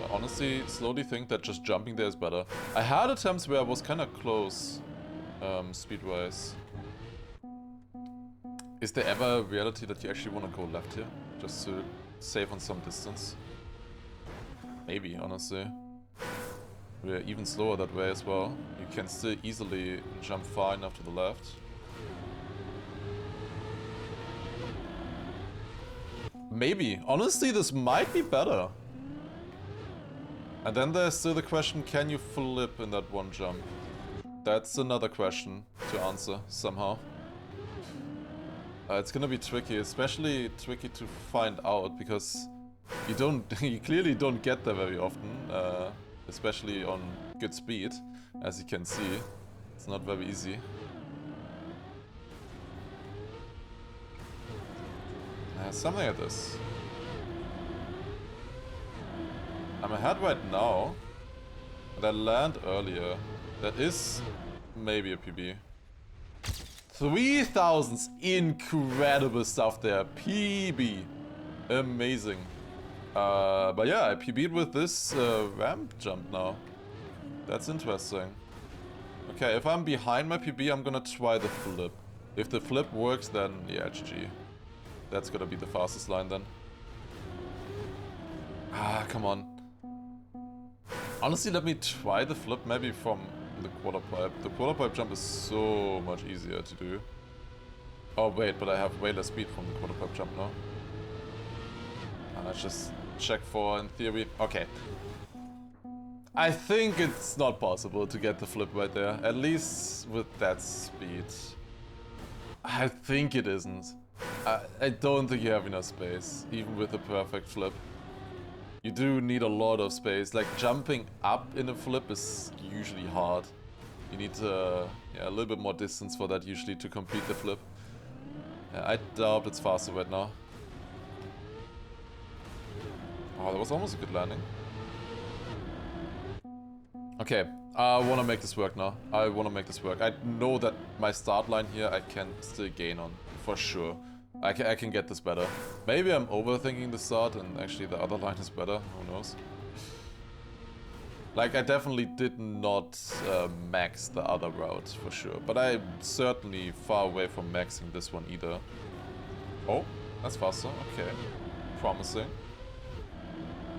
But honestly, slowly think that just jumping there is better. I had attempts where I was kind of close, speed-wise. Is there ever a reality that you actually want to go left here? Just to save on some distance? Maybe, honestly. We're even slower that way as well. You can still easily jump far enough to the left. Maybe. Honestly, this might be better. And then there's still the question, can you flip in that one jump? That's another question to answer somehow. It's gonna be tricky, especially tricky to find out because you clearly don't get there very often, especially on good speed, as you can see. It's not very easy. Something like this. I'm ahead right now. That land earlier. That is maybe a PB. 3000s, incredible stuff there. PB. Amazing. But yeah, I PB'd with this ramp jump now. That's interesting. Okay, if I'm behind my PB, I'm gonna try the flip. If the flip works, then yeah, GG. That's gonna be the fastest line then. Ah, come on. Honestly, let me try the flip maybe from the quarter pipe. The quarter pipe jump is so much easier to do. Oh wait, but I have way less speed from the quarter pipe jump now. Let's just check for in theory. Okay. I think it's not possible to get the flip right there. At least with that speed. I think it isn't. I don't think you have enough space, even with a perfect flip. You do need a lot of space. Like, jumping up in a flip is usually hard. You need yeah, a little bit more distance for that usually to complete the flip. Yeah, I doubt it's faster right now. Oh, that was almost a good landing. Okay, I want to make this work now. I want to make this work. I know that my start line here I can still gain on, for sure. I can get this better. Maybe I'm overthinking the start and actually the other line is better. Who knows? Like, I definitely did not max the other route, for sure. But I'm certainly far away from maxing this one either. Oh, that's faster. Okay. Promising.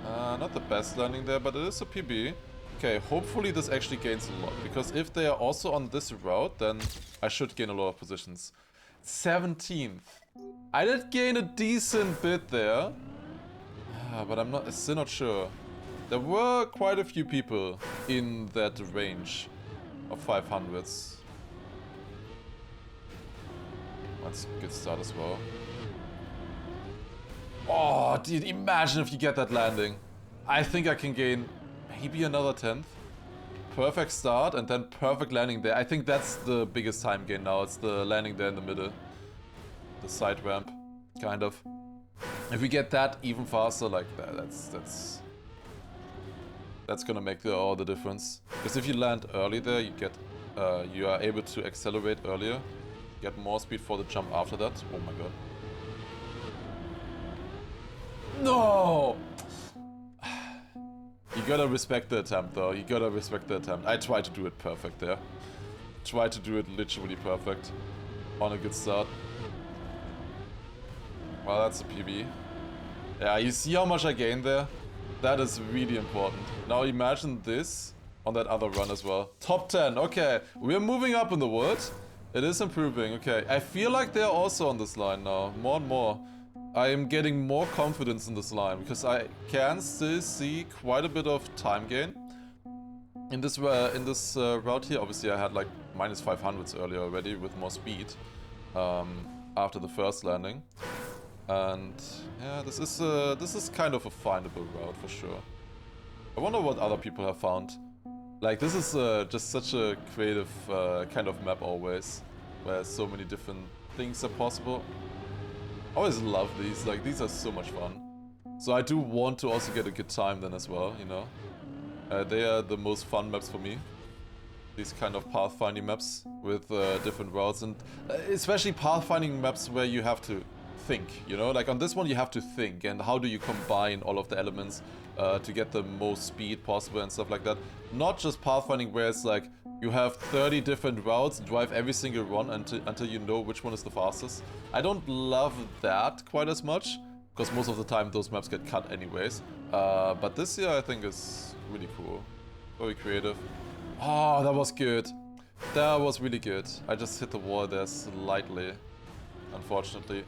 Not the best landing there, but it is a PB. Okay, hopefully this actually gains a lot. Because if they are also on this route, then I should gain a lot of positions. 17th. I did gain a decent bit there. But I'm still not sure. There were quite a few people in that range of 500s. That's a good start as well. Oh, dude, imagine if you get that landing. I think I can gain maybe another 10th. Perfect start and then perfect landing there. I think that's the biggest time gain now. It's the landing there in the middle. The side ramp, kind of. If we get that even faster, like that's gonna make all the difference. Because if you land early there, you are able to accelerate earlier, get more speed for the jump after that. Oh my god. No! You gotta respect the attempt though, you gotta respect the attempt. I tried to do it perfect there. Tried to do it literally perfect. On a good start. Well, that's a PB. Yeah, you see how much I gained there? That is really important. Now imagine this on that other run as well. Top 10, okay. We're moving up in the world. It is improving, okay. I feel like they're also on this line now, more and more. I am getting more confidence in this line because I can still see quite a bit of time gain in this route here. Obviously I had like minus 500s earlier already with more speed after the first landing. And yeah, this is kind of a findable route for sure. I wonder what other people have found. Like, this is just such a creative kind of map always, where so many different things are possible. I always love these, like these are so much fun. So I do want to also get a good time then as well, you know. They are the most fun maps for me. These kind of pathfinding maps with different routes, and especially pathfinding maps where you have to think, you know, like on this one you have to think, and how do you combine all of the elements to get the most speed possible and stuff like that. Not just pathfinding where it's like you have 30 different routes, drive every single one until you know which one is the fastest. I don't love that quite as much, because most of the time those maps get cut anyways. But this here I think is really cool, very creative. Oh, that was good. That was really good. I just hit the wall there slightly, unfortunately.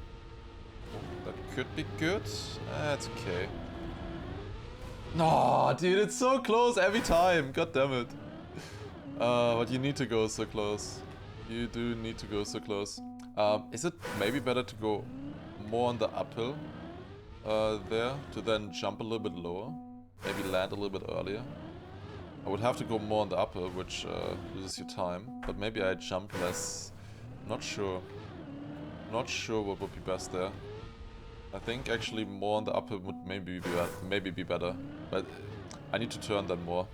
That could be good. It's okay. No, dude, it's so close every time. God damn it. But you need to go so close. You do need to go so close. Is it maybe better to go more on the uphill there to then jump a little bit lower? Maybe land a little bit earlier? I would have to go more on the uphill, which loses you time. But maybe I jump less. Not sure. Not sure what would be best there. I think actually more on the uphill would maybe be better. But I need to turn that more.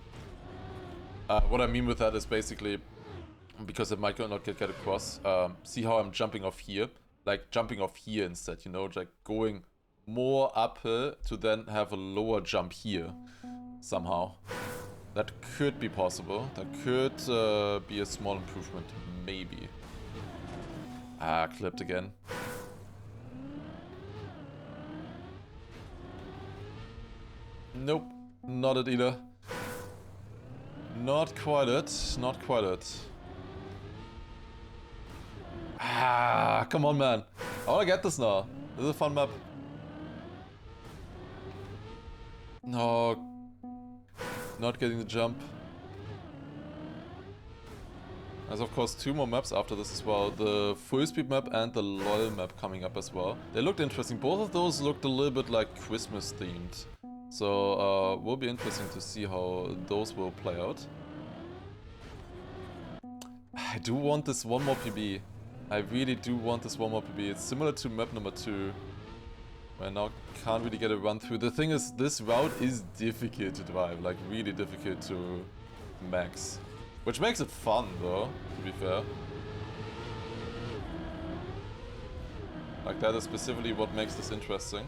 What I mean with that is basically, because it might not get across, see how I'm jumping off here? Like jumping off here instead, you know, like going more uphill to then have a lower jump here somehow. That could be possible. That could be a small improvement, maybe. Ah, clipped again. Nope, not it either. Not quite it, not quite it. Ah, come on, man. I wanna get this now. This is a fun map. No. Not getting the jump. There's of course 2 more maps after this as well. The full speed map and the LOL map coming up as well. They looked interesting. Both of those looked a little bit like Christmas themed. So will be interesting to see how those will play out. I do want this one more PB. I really do want this one more PB. It's similar to map number 2. Where now can't really get a run through. The thing is, this route is difficult to drive. Like really difficult to max. Which makes it fun though, to be fair. Like that is specifically what makes this interesting.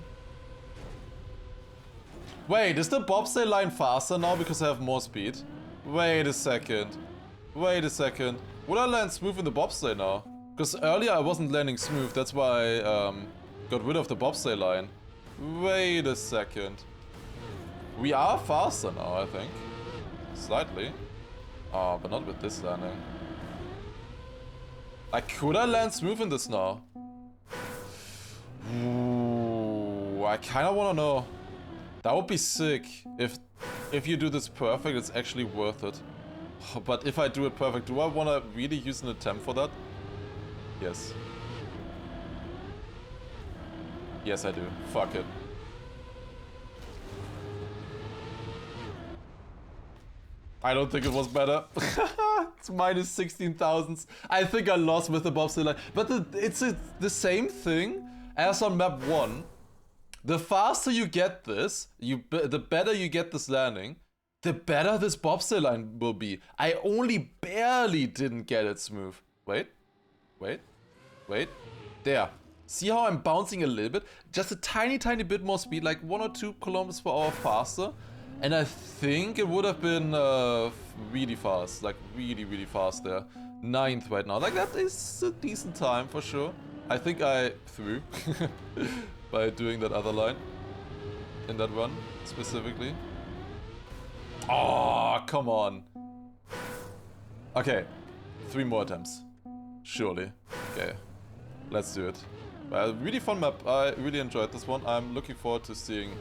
Wait, is the bobsleigh line faster now because I have more speed? Wait a second. Wait a second. Will I land smooth in the bobsleigh now? Because earlier I wasn't landing smooth, that's why I got rid of the bobsleigh line. Wait a second. We are faster now, I think. Slightly. Oh, but not with this landing. Like, could I land smooth in this now? Ooh, I kinda wanna know. That would be sick. If you do this perfect, it's actually worth it. But if I do it perfect, do I wanna really use an attempt for that? Yes. Yes, I do. Fuck it. I don't think it was better. It's minus 16,000. I think I lost with the bobsleigh line. But it's the same thing as on map 1. The faster you get this, the better you get this landing, the better this bobsleigh line will be. I only barely didn't get it smooth. Wait. There. See how I'm bouncing a little bit? Just a tiny bit more speed, like 1 or 2 kilometers per hour faster. And I think it would have been really fast, like really fast there. 9th right now, like that is a decent time for sure. I think I threw by doing that other line in that run specifically. Oh, come on. Okay, 3 more attempts, surely. Okay, let's do it. Really fun map, I really enjoyed this one. I'm looking forward to seeing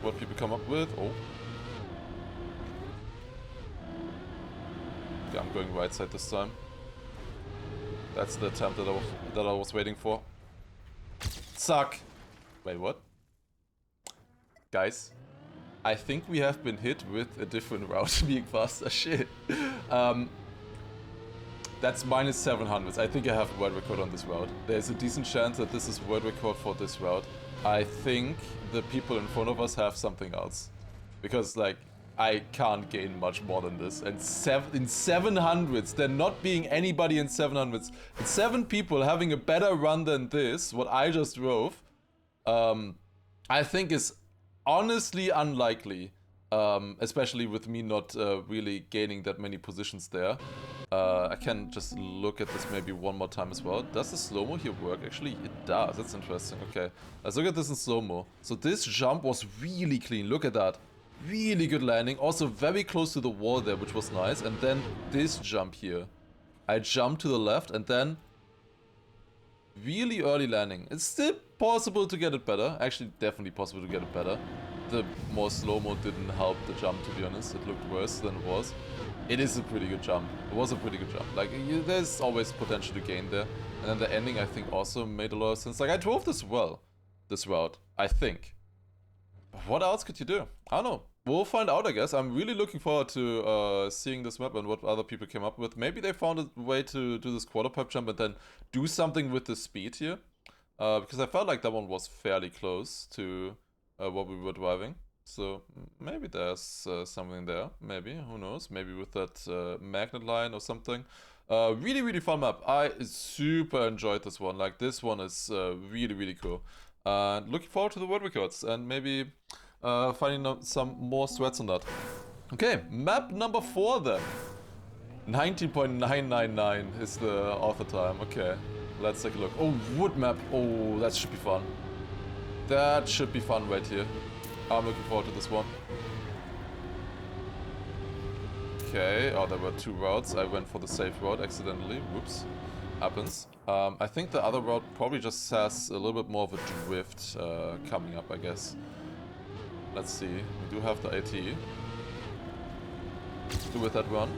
what people come up with. Oh. Okay, I'm going right side this time. That's the attempt that I was waiting for. Suck! Wait, what? Guys, I think we have been hit with a different route being faster. Shit. That's minus 700. I think I have a world record on this route. There's a decent chance that this is world record for this route. I think the people in front of us have something else. Because, like, I can't gain much more than this. And in 700s, there not being anybody in 700s, and 7 people having a better run than this, what I just drove, I think is honestly unlikely. Especially with me not really gaining that many positions there. I can just look at this maybe one more time as well. Does the slow-mo here work? Actually, it does. That's interesting. Okay, let's look at this in slow-mo. So this jump was really clean. Look at that. Really good landing. Also very close to the wall there, which was nice. And then this jump here. I jumped to the left and then really early landing. It's still possible to get it better. Actually, definitely possible to get it better. The more slow-mo didn't help the jump, to be honest. It looked worse than it was. It is a pretty good jump. It was a pretty good jump. Like, there's always potential to gain there. And then the ending, I think, also made a lot of sense. Like, I drove this well, this route, I think. But what else could you do? I don't know. We'll find out, I guess. I'm really looking forward to seeing this map and what other people came up with. Maybe they found a way to do this quarter pipe jump and then do something with the speed here. Because I felt like that one was fairly close to what we were driving. So maybe there's something there. Maybe, who knows? Maybe with that magnet line or something. Really, really fun map. I super enjoyed this one. Like, this one is really, really cool. And looking forward to the world records and maybe finding some more strats on that. Okay, map number 4 then. 19.999 is the author time. Okay, let's take a look. Oh, wood map. Oh, that should be fun. That should be fun right here. I'm looking forward to this one. Okay, oh, there were 2 routes. I went for the safe route accidentally. Whoops. Happens. I think the other route probably just has a little bit more of a drift coming up, I guess. Let's see. We do have the AT. Do with that run.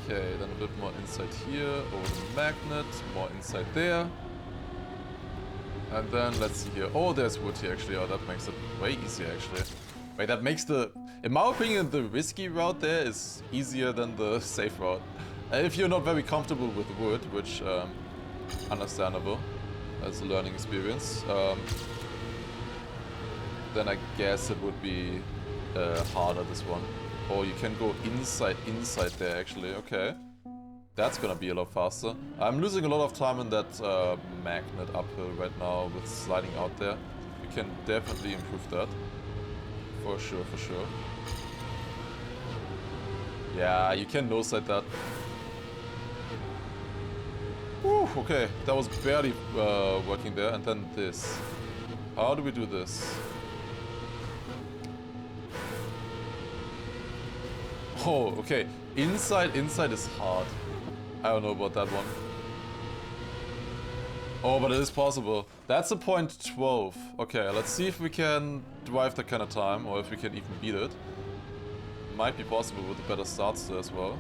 Okay, then a bit more inside here, over the magnet, more inside there. And then let's see here. Oh, there's wood here actually. Oh, that makes it way easier actually. Wait, that makes the... In my opinion, the risky route there is easier than the safe route. If you're not very comfortable with wood, which, understandable as a learning experience, then I guess it would be harder, this one. Or you can go inside there actually, okay. That's gonna be a lot faster. I'm losing a lot of time in that magnet uphill right now with sliding out there. We can definitely improve that. For sure, for sure. Yeah, you can no-side that. Whew, okay, that was barely working there. And then this. How do we do this? Oh, okay. Inside is hard. I don't know about that one. Oh, but it is possible. That's a point 12. Okay, let's see if we can drive that kind of time, or if we can even beat it. Might be possible with a better starts there as well.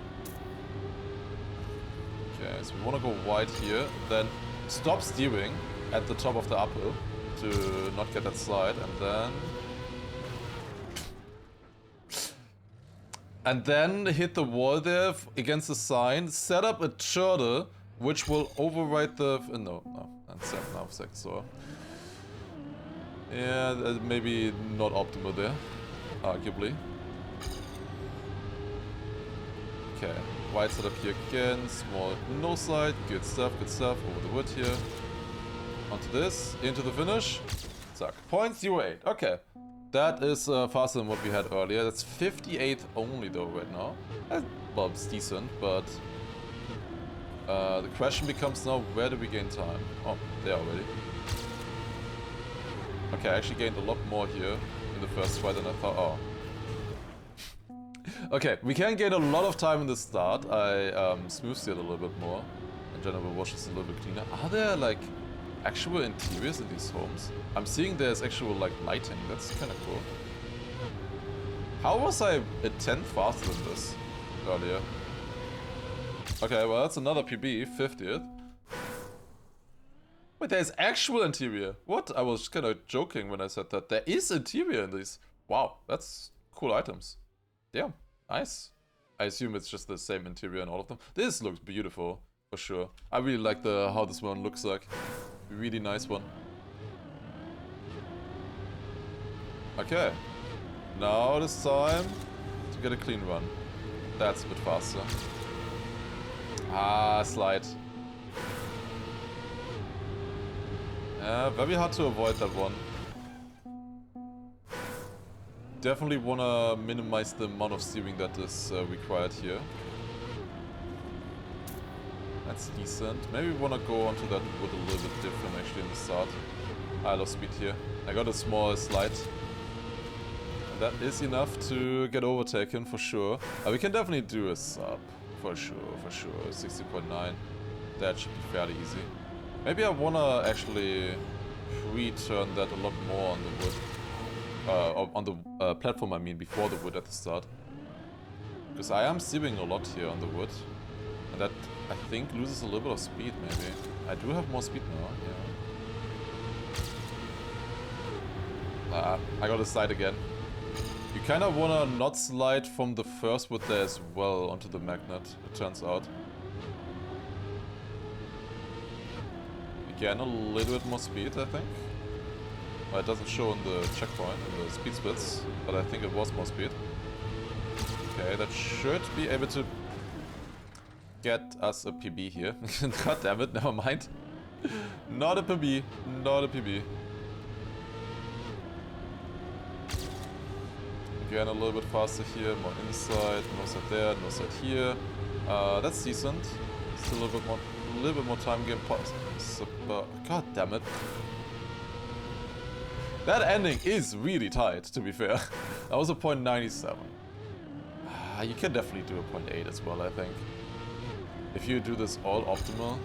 Okay, so we want to go wide here, then stop steering at the top of the uphill to not get that slide, and then hit the wall there against the sign, set up a turtle, which will override the... no, and 7.5 seconds, so... Yeah, maybe not optimal there, arguably. Okay, wide setup here again, small no slide, good stuff, over the wood here. Onto this, into the finish. Zack, 0.08, okay. That is faster than what we had earlier. That's 58th only though right now. Well, it's decent, but... the question becomes now, where do we gain time? Oh, there already. Okay, I actually gained a lot more here in the first try than I thought. Oh. Okay, we can gain a lot of time in the start. I smooth it a little bit more. In general, wash is a little bit cleaner. Are there like actual interiors in these homes? I'm seeing there's actual like lighting. That's kind of cool. How was I a tenth faster than this earlier? Okay, well that's another PB, 50th. Wait, there's actual interior. What? I was kind of joking when I said that. There is interior in these. Wow, that's cool items. Yeah, nice. I assume it's just the same interior in all of them. This looks beautiful, for sure. I really like how this one looks like. Really nice one. Okay. Now it is time to get a clean run. That's a bit faster. Ah, slide. Very hard to avoid that one. Definitely wanna minimize the amount of steering that is required here. That's decent. Maybe we wanna go onto that wood a little bit different actually in the start. I lost speed here. I got a small slide. And that is enough to get overtaken for sure. We can definitely do a sub. For sure. 60.9. That should be fairly easy. Maybe I wanna actually pre-turn that a lot more on the wood. On the platform, I mean, before the wood at the start. Because I am steering a lot here on the wood. And that, I think, loses a little bit of speed, maybe. I do have more speed now, yeah. I gotta slide again. You kinda wanna not slide from the first wood there as well onto the magnet, it turns out. Again, a little bit more speed, I think. Well, it doesn't show in the checkpoint, in the speed splits, but I think it was more speed. Okay, that should be able to get us a PB here. God damn it, never mind. Not a PB, not a PB. Again, a little bit faster here, more inside, no side there, no side here. That's decent. Still a little bit more time game possible. God damn it. That ending is really tight, to be fair. That was a .97. You can definitely do a .8 as well, I think. If you do this all optimal.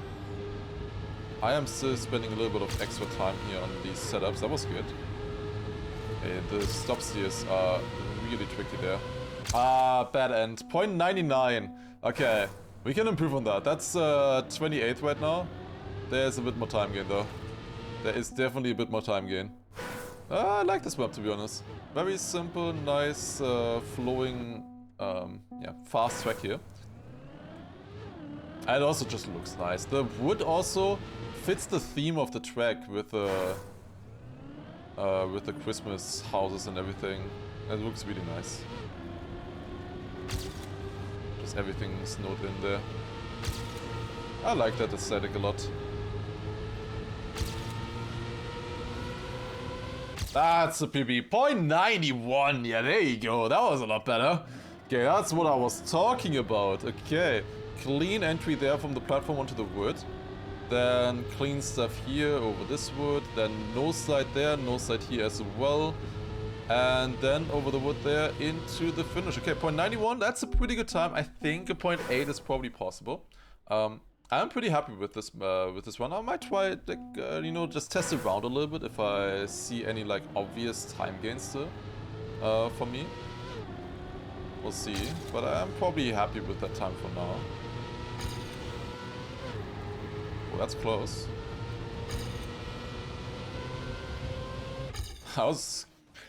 I am still spending a little bit of extra time here on these setups. That was good. The stop steers are really tricky there. Bad end. .99. Okay, we can improve on that. That's 28th right now. There's a bit more time gain though. There is definitely a bit more time gain. I like this map, to be honest. Very simple, nice, flowing, yeah, fast track here. And it also just looks nice. The wood also fits the theme of the track with the Christmas houses and everything. It looks really nice. Just everything snowed in there. I like that aesthetic a lot. That's a PB. .91. Yeah, there you go. That was a lot better. Okay, that's what I was talking about. Okay. Clean entry there from the platform onto the wood. Then clean stuff here over this wood. Then no slide there, no slide here as well. And then over the wood there into the finish. Okay, .91. That's a pretty good time. I think a .8 is probably possible. I'm pretty happy with this run. I might try, like, you know, just test it around a little bit if I see any, like, obvious time gains still for me. We'll see, but I'm probably happy with that time for now. Oh, that's close.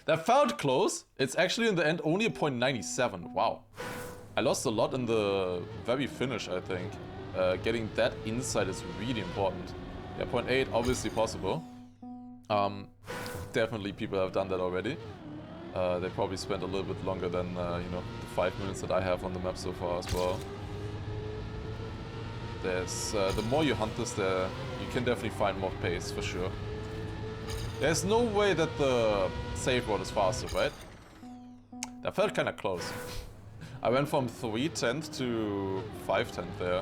That felt close. It's actually in the end only a .97. Wow. I lost a lot in the very finish, I think. Getting that inside is really important. Yeah, .8 obviously possible. Definitely people have done that already. They probably spent a little bit longer than you know, the 5 minutes that I have on the map so far as well. There's the more you hunt this, you can definitely find more pace for sure. There's no way that the safe road is faster, right? That felt kind of close. I went from 3/10 to 5/10 there.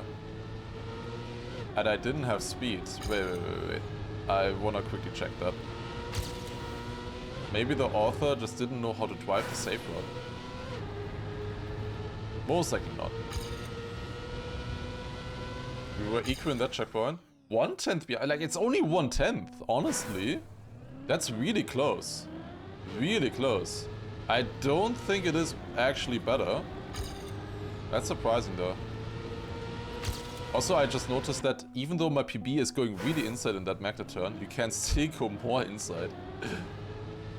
And I didn't have speed. Wait. I wanna quickly check that. Maybe the author just didn't know how to drive the safe road. Most likely not. We were equal in that checkpoint. 1/10 behind. Like, it's only 1/10, honestly. That's really close. Really close. I don't think it is actually better. That's surprising though. Also, I just noticed that even though my PB is going really inside in that Magna turn, you can still go more inside.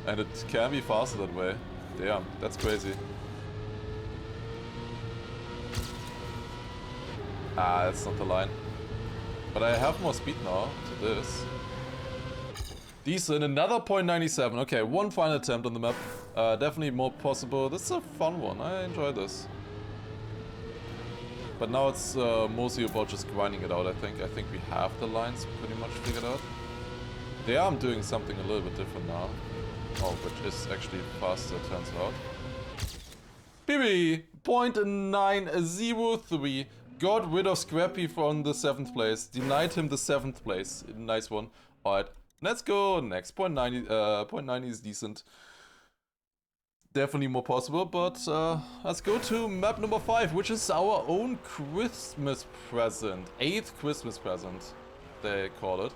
And it can be faster that way. Damn, that's crazy. That's not the line. But I have more speed now to this. Decent, another .97. Okay, one final attempt on the map. Definitely more possible. This is a fun one. I enjoy this. But now it's mostly about just grinding it out, I think. I think we have the lines pretty much figured out. There I'm doing something a little bit different now. Oh, which is actually faster, turns out. PB! .903. Got rid of Scrappy from the 7th place. Denied him the 7th place. Nice one. Alright, let's go next. .90 is decent. Definitely more possible, but let's go to map number 5, which is our own Christmas present. 8th Christmas present, they call it.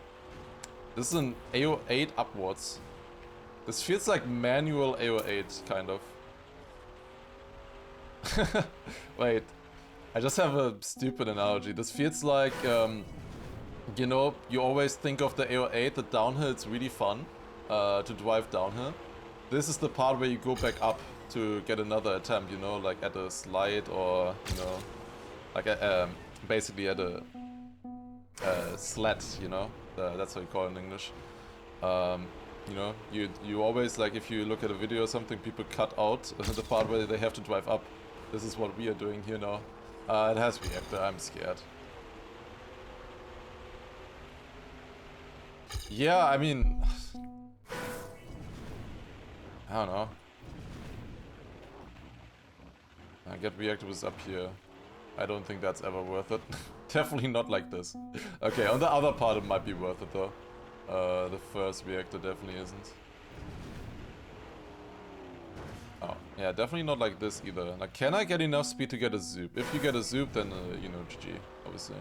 This is an AO8 upwards. This feels like manual AO8, kind of. Wait, I just have a stupid analogy. This feels like, you know, you always think of the AO8, the downhill, it's really fun to drive downhill. This is the part where you go back up to get another attempt, you know, like at a slide or, you know, like basically at a slat, you know, that's what you call it in English. You know, you always, like, if you look at a video or something, people cut out the part where they have to drive up. This is what we are doing here now. It has reactor, I'm scared. Yeah, I mean... I don't know. I get reactors up here. I don't think that's ever worth it. Definitely not like this. Okay, on the other part it might be worth it though. The first reactor definitely isn't. Oh, yeah, definitely not like this either. Like, can I get enough speed to get a zoop? If you get a zoop, then, you know, GG, obviously.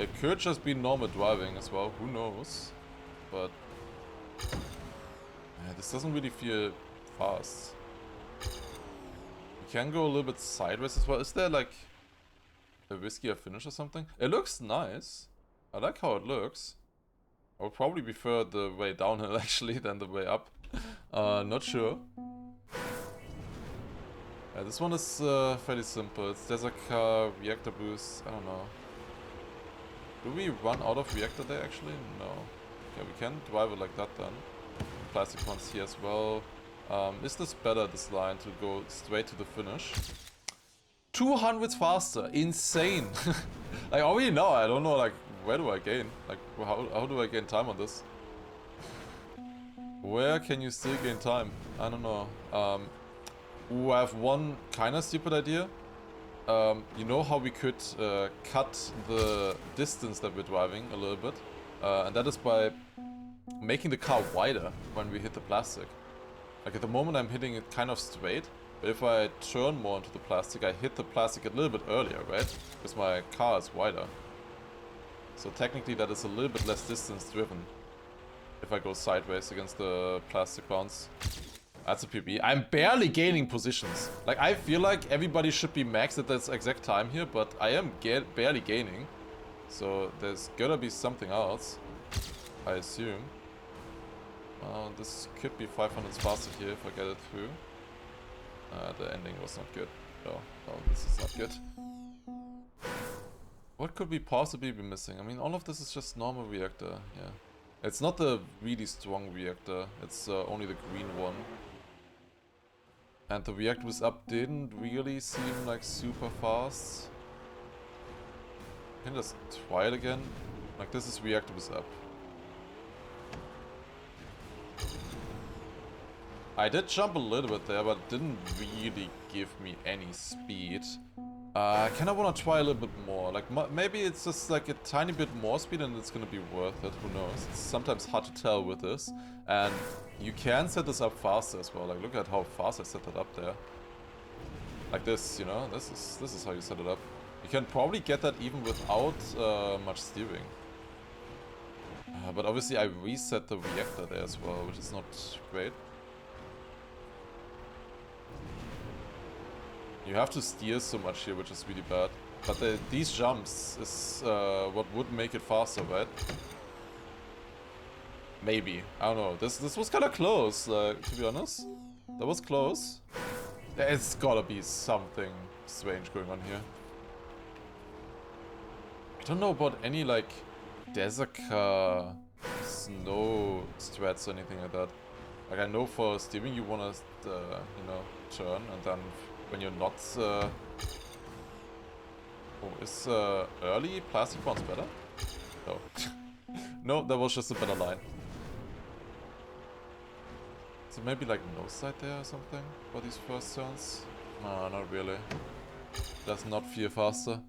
It could just be normal driving as well, who knows? But... yeah, this doesn't really feel fast. You can go a little bit sideways as well. Is there, like, a riskier finish or something? It looks nice. I like how it looks. I would probably prefer the way downhill, actually, than the way up. Not sure. Yeah, this one is fairly simple. It's Desert Car, Reactor Boost, I don't know. Do we run out of reactor there, actually? No. Okay, we can drive it like that then. Plastic ones here as well. Is this better, this line, to go straight to the finish? 200 faster! Insane! Like, already now, I don't know, like, where do I gain? Like, how do I gain time on this? Where can you still gain time? I don't know. Ooh, I have one kinda stupid idea. You know how we could cut the distance that we're driving a little bit? And that is by making the car wider when we hit the plastic. Like, at the moment I'm hitting it kind of straight, but if I turn more into the plastic, I hit the plastic a little bit earlier, right? Because my car is wider. So technically that is a little bit less distance driven if I go sideways against the plastic bounce. That's a PB. I'm barely gaining positions. Like, I feel like everybody should be maxed at this exact time here, but I am barely gaining. So there's gotta be something else, I assume. This could be 500 faster here if I get it through. The ending was not good. No, this is not good. What could we possibly be missing? I mean, all of this is just normal reactor, yeah. It's not the really strong reactor, it's only the green one. And the reactor was up didn't really seem like super fast. Can I just try it again? Like, this is reactor was up. I did jump a little bit there, but it didn't really give me any speed. I kinda wanna try a little bit more. Like, maybe it's just like a tiny bit more speed and it's gonna be worth it, who knows. It's sometimes hard to tell with this. And you can set this up faster as well. Like, look at how fast I set that up there. Like this, you know, this is how you set it up. You can probably get that even without much steering. But obviously I reset the reactor there as well, which is not great. You have to steer so much here, which is really bad. But these jumps is what would make it faster, right? Maybe. I don't know. This was kind of close, to be honest. That was close. There's gotta be something strange going on here. I don't know about any, like, desert car, snow strats or anything like that. Like, I know for steering you wanna, you know, turn and then when you're not, oh, is early plastic bounce better? No. No, that was just a better line. So maybe like no side there or something for these first turns? No, not really. Does not feel faster.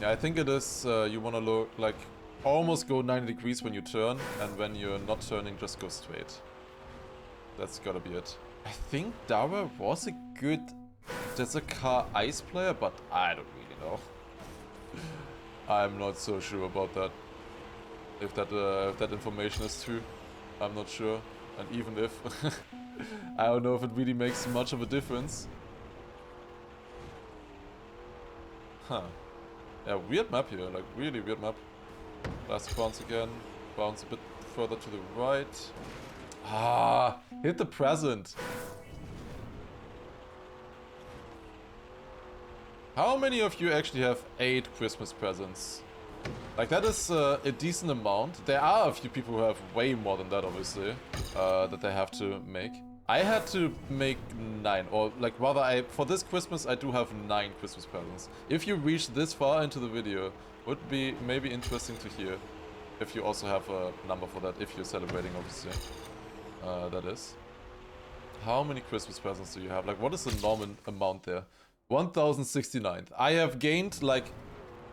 Yeah, I think it is, you wanna look like almost go 90 degrees when you turn, and when you're not turning, just go straight. That's gotta be it. I think Dara was a good desert car ice player, but I don't really know. I'm not so sure about that. If that information is true, I'm not sure. And even if, I don't know if it really makes much of a difference. Huh. Yeah, weird map here, like really weird map. Last bounce again, bounce a bit further to the right. Ah, hit the present. How many of you actually have 8 Christmas presents? Like, that is a decent amount. There are a few people who have way more than that, obviously, that they have to make. I had to make 9, or like rather, for this Christmas I do have 9 Christmas presents. If you reach this far into the video, would be maybe interesting to hear if you also have a number for that, if you're celebrating, obviously. That is. How many Christmas presents do you have? Like, what is the normal amount there? 1069. I have gained like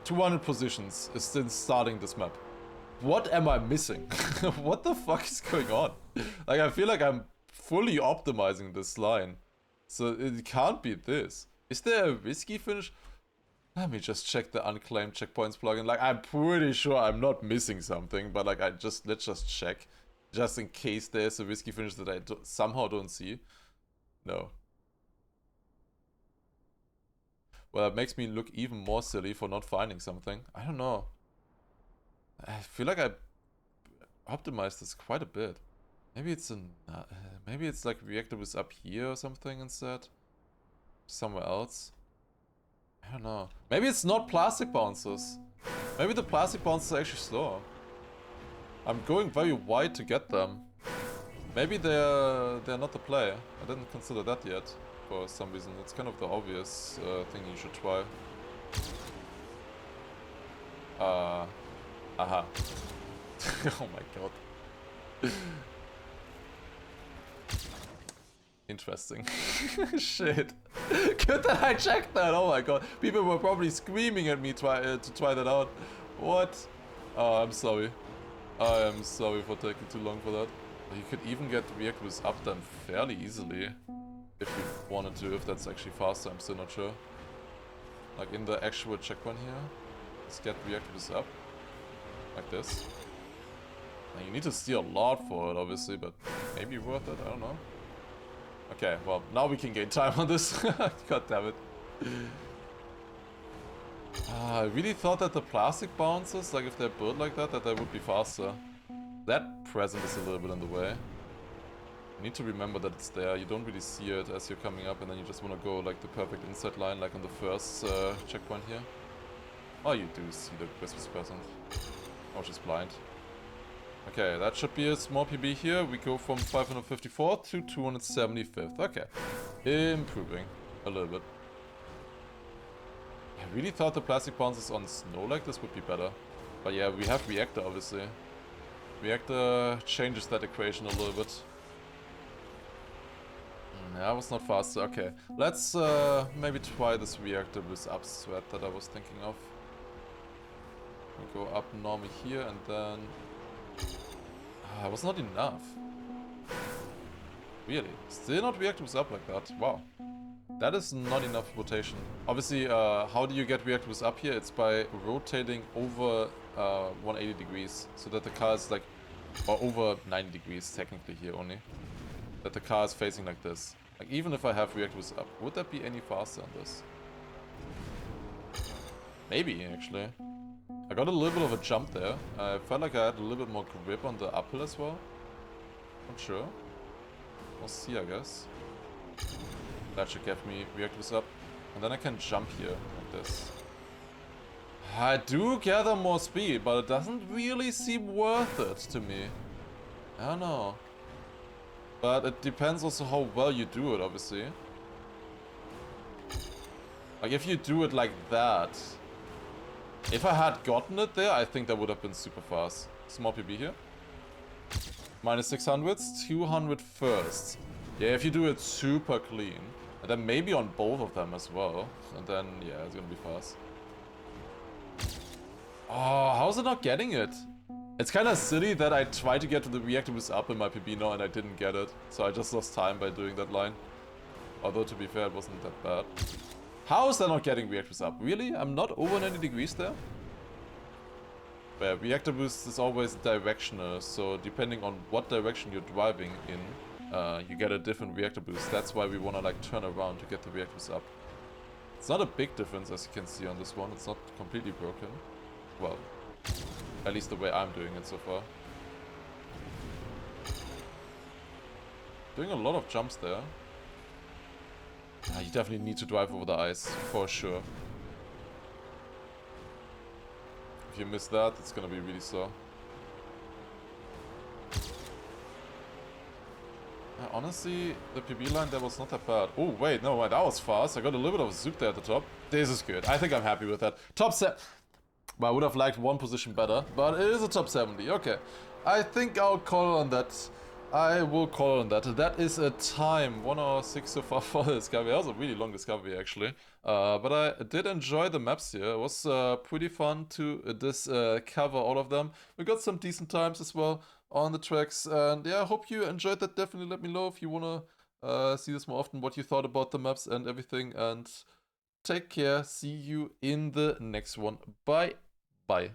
200 positions since starting this map. What am I missing? What the fuck is going on? Like, I feel like I'm fully optimizing this line. So it can't be this. Is there a risky finish? Let me just check the unclaimed checkpoints plugin. Like, I'm pretty sure I'm not missing something, but like, let's just check. Just in case there's a risky finish that I somehow don't see. No. Well, it makes me look even more silly for not finding something. I don't know. I feel like I optimized this quite a bit. Maybe it's maybe it's like reactor was up here or something instead. Somewhere else. I don't know. Maybe it's not plastic bouncers. Maybe the plastic bouncers are actually slower. I'm going very wide to get them. Maybe they're not the play. I didn't consider that yet for some reason. It's kind of the obvious thing you should try. Aha. Oh my god. Interesting. Shit. Good that I checked that. Oh my god. People were probably screaming at me to try that out. What? Oh, I'm sorry. I am sorry for taking too long for that. You could even get reactors up then fairly easily. If you wanted to, if that's actually faster, I'm still not sure. Like in the actual checkpoint here. Let's get reactors up. Like this. Now you need to steal a lot for it, obviously, but maybe worth it, I don't know. Okay, well, now we can gain time on this. God damn it. I really thought that the plastic bounces, like if they're built like that they would be faster. That present is a little bit in the way. You need to remember that it's there. You don't really see it as you're coming up, and then you just want to go like the perfect inside line, like on the first checkpoint here. Oh, you do see the Christmas present. Oh, she's blind. Okay, that should be a small PB here. We go from 554 to 275th. Okay, improving a little bit. I really thought the plastic bounces on snow like this would be better. But yeah, we have reactor, obviously. Reactor changes that equation a little bit. Yeah, I was not faster. Okay, let's maybe try this reactor with up strat that I was thinking of. We go up normally here and then... it was not enough. Really? Still not reactor with up like that. Wow. That is not enough rotation. Obviously, how do you get reactors up here? It's by rotating over 180 degrees, so that the car is like, or over 90 degrees technically here only. That the car is facing like this. Like even if I have reactors up, would that be any faster on this? Maybe actually. I got a little bit of a jump there. I felt like I had a little bit more grip on the uphill as well. Not sure. We'll see, I guess. That should get me reactors up. And then I can jump here like this. I do gather more speed, but it doesn't really seem worth it to me. I don't know. But it depends also how well you do it, obviously. Like if you do it like that. If I had gotten it there, I think that would have been super fast. Small PB here. Minus 600s, 200 first. Yeah, if you do it super clean. And then maybe on both of them as well. And then, yeah, it's gonna be fast. Oh, how's it not getting it? It's kind of silly that I tried to get to the reactors up in my PB now and I didn't get it. So I just lost time by doing that line. Although, to be fair, it wasn't that bad. How is that not getting reactors up? Really? I'm not over 90 degrees there? But reactor boost is always directional, so depending on what direction you're driving in, you get a different reactor boost. That's why we want to like turn around to get the reactors up. It's not a big difference as you can see on this one. It's not completely broken. Well, at least the way I'm doing it so far. Doing a lot of jumps there. You definitely need to drive over the ice, for sure. If you miss that, it's gonna be really slow. Honestly, the PB line there was not that bad. Oh, wait, no, wait, that was fast. I got a little bit of a zoop there at the top. This is good. I think I'm happy with that. Top set. Well, I would have liked one position better, but it is a top 70. Okay. I think I'll call on that. I will call on that. That is a time. 1 hour 6 so far for the discovery. That was a really long discovery, actually. But I did enjoy the maps here. It was pretty fun to cover all of them. We got some decent times as well on the tracks. And yeah, I hope you enjoyed that. Definitely let me know if you want to see this more often, what you thought about the maps and everything. And take care. See you in the next one. Bye. Bye.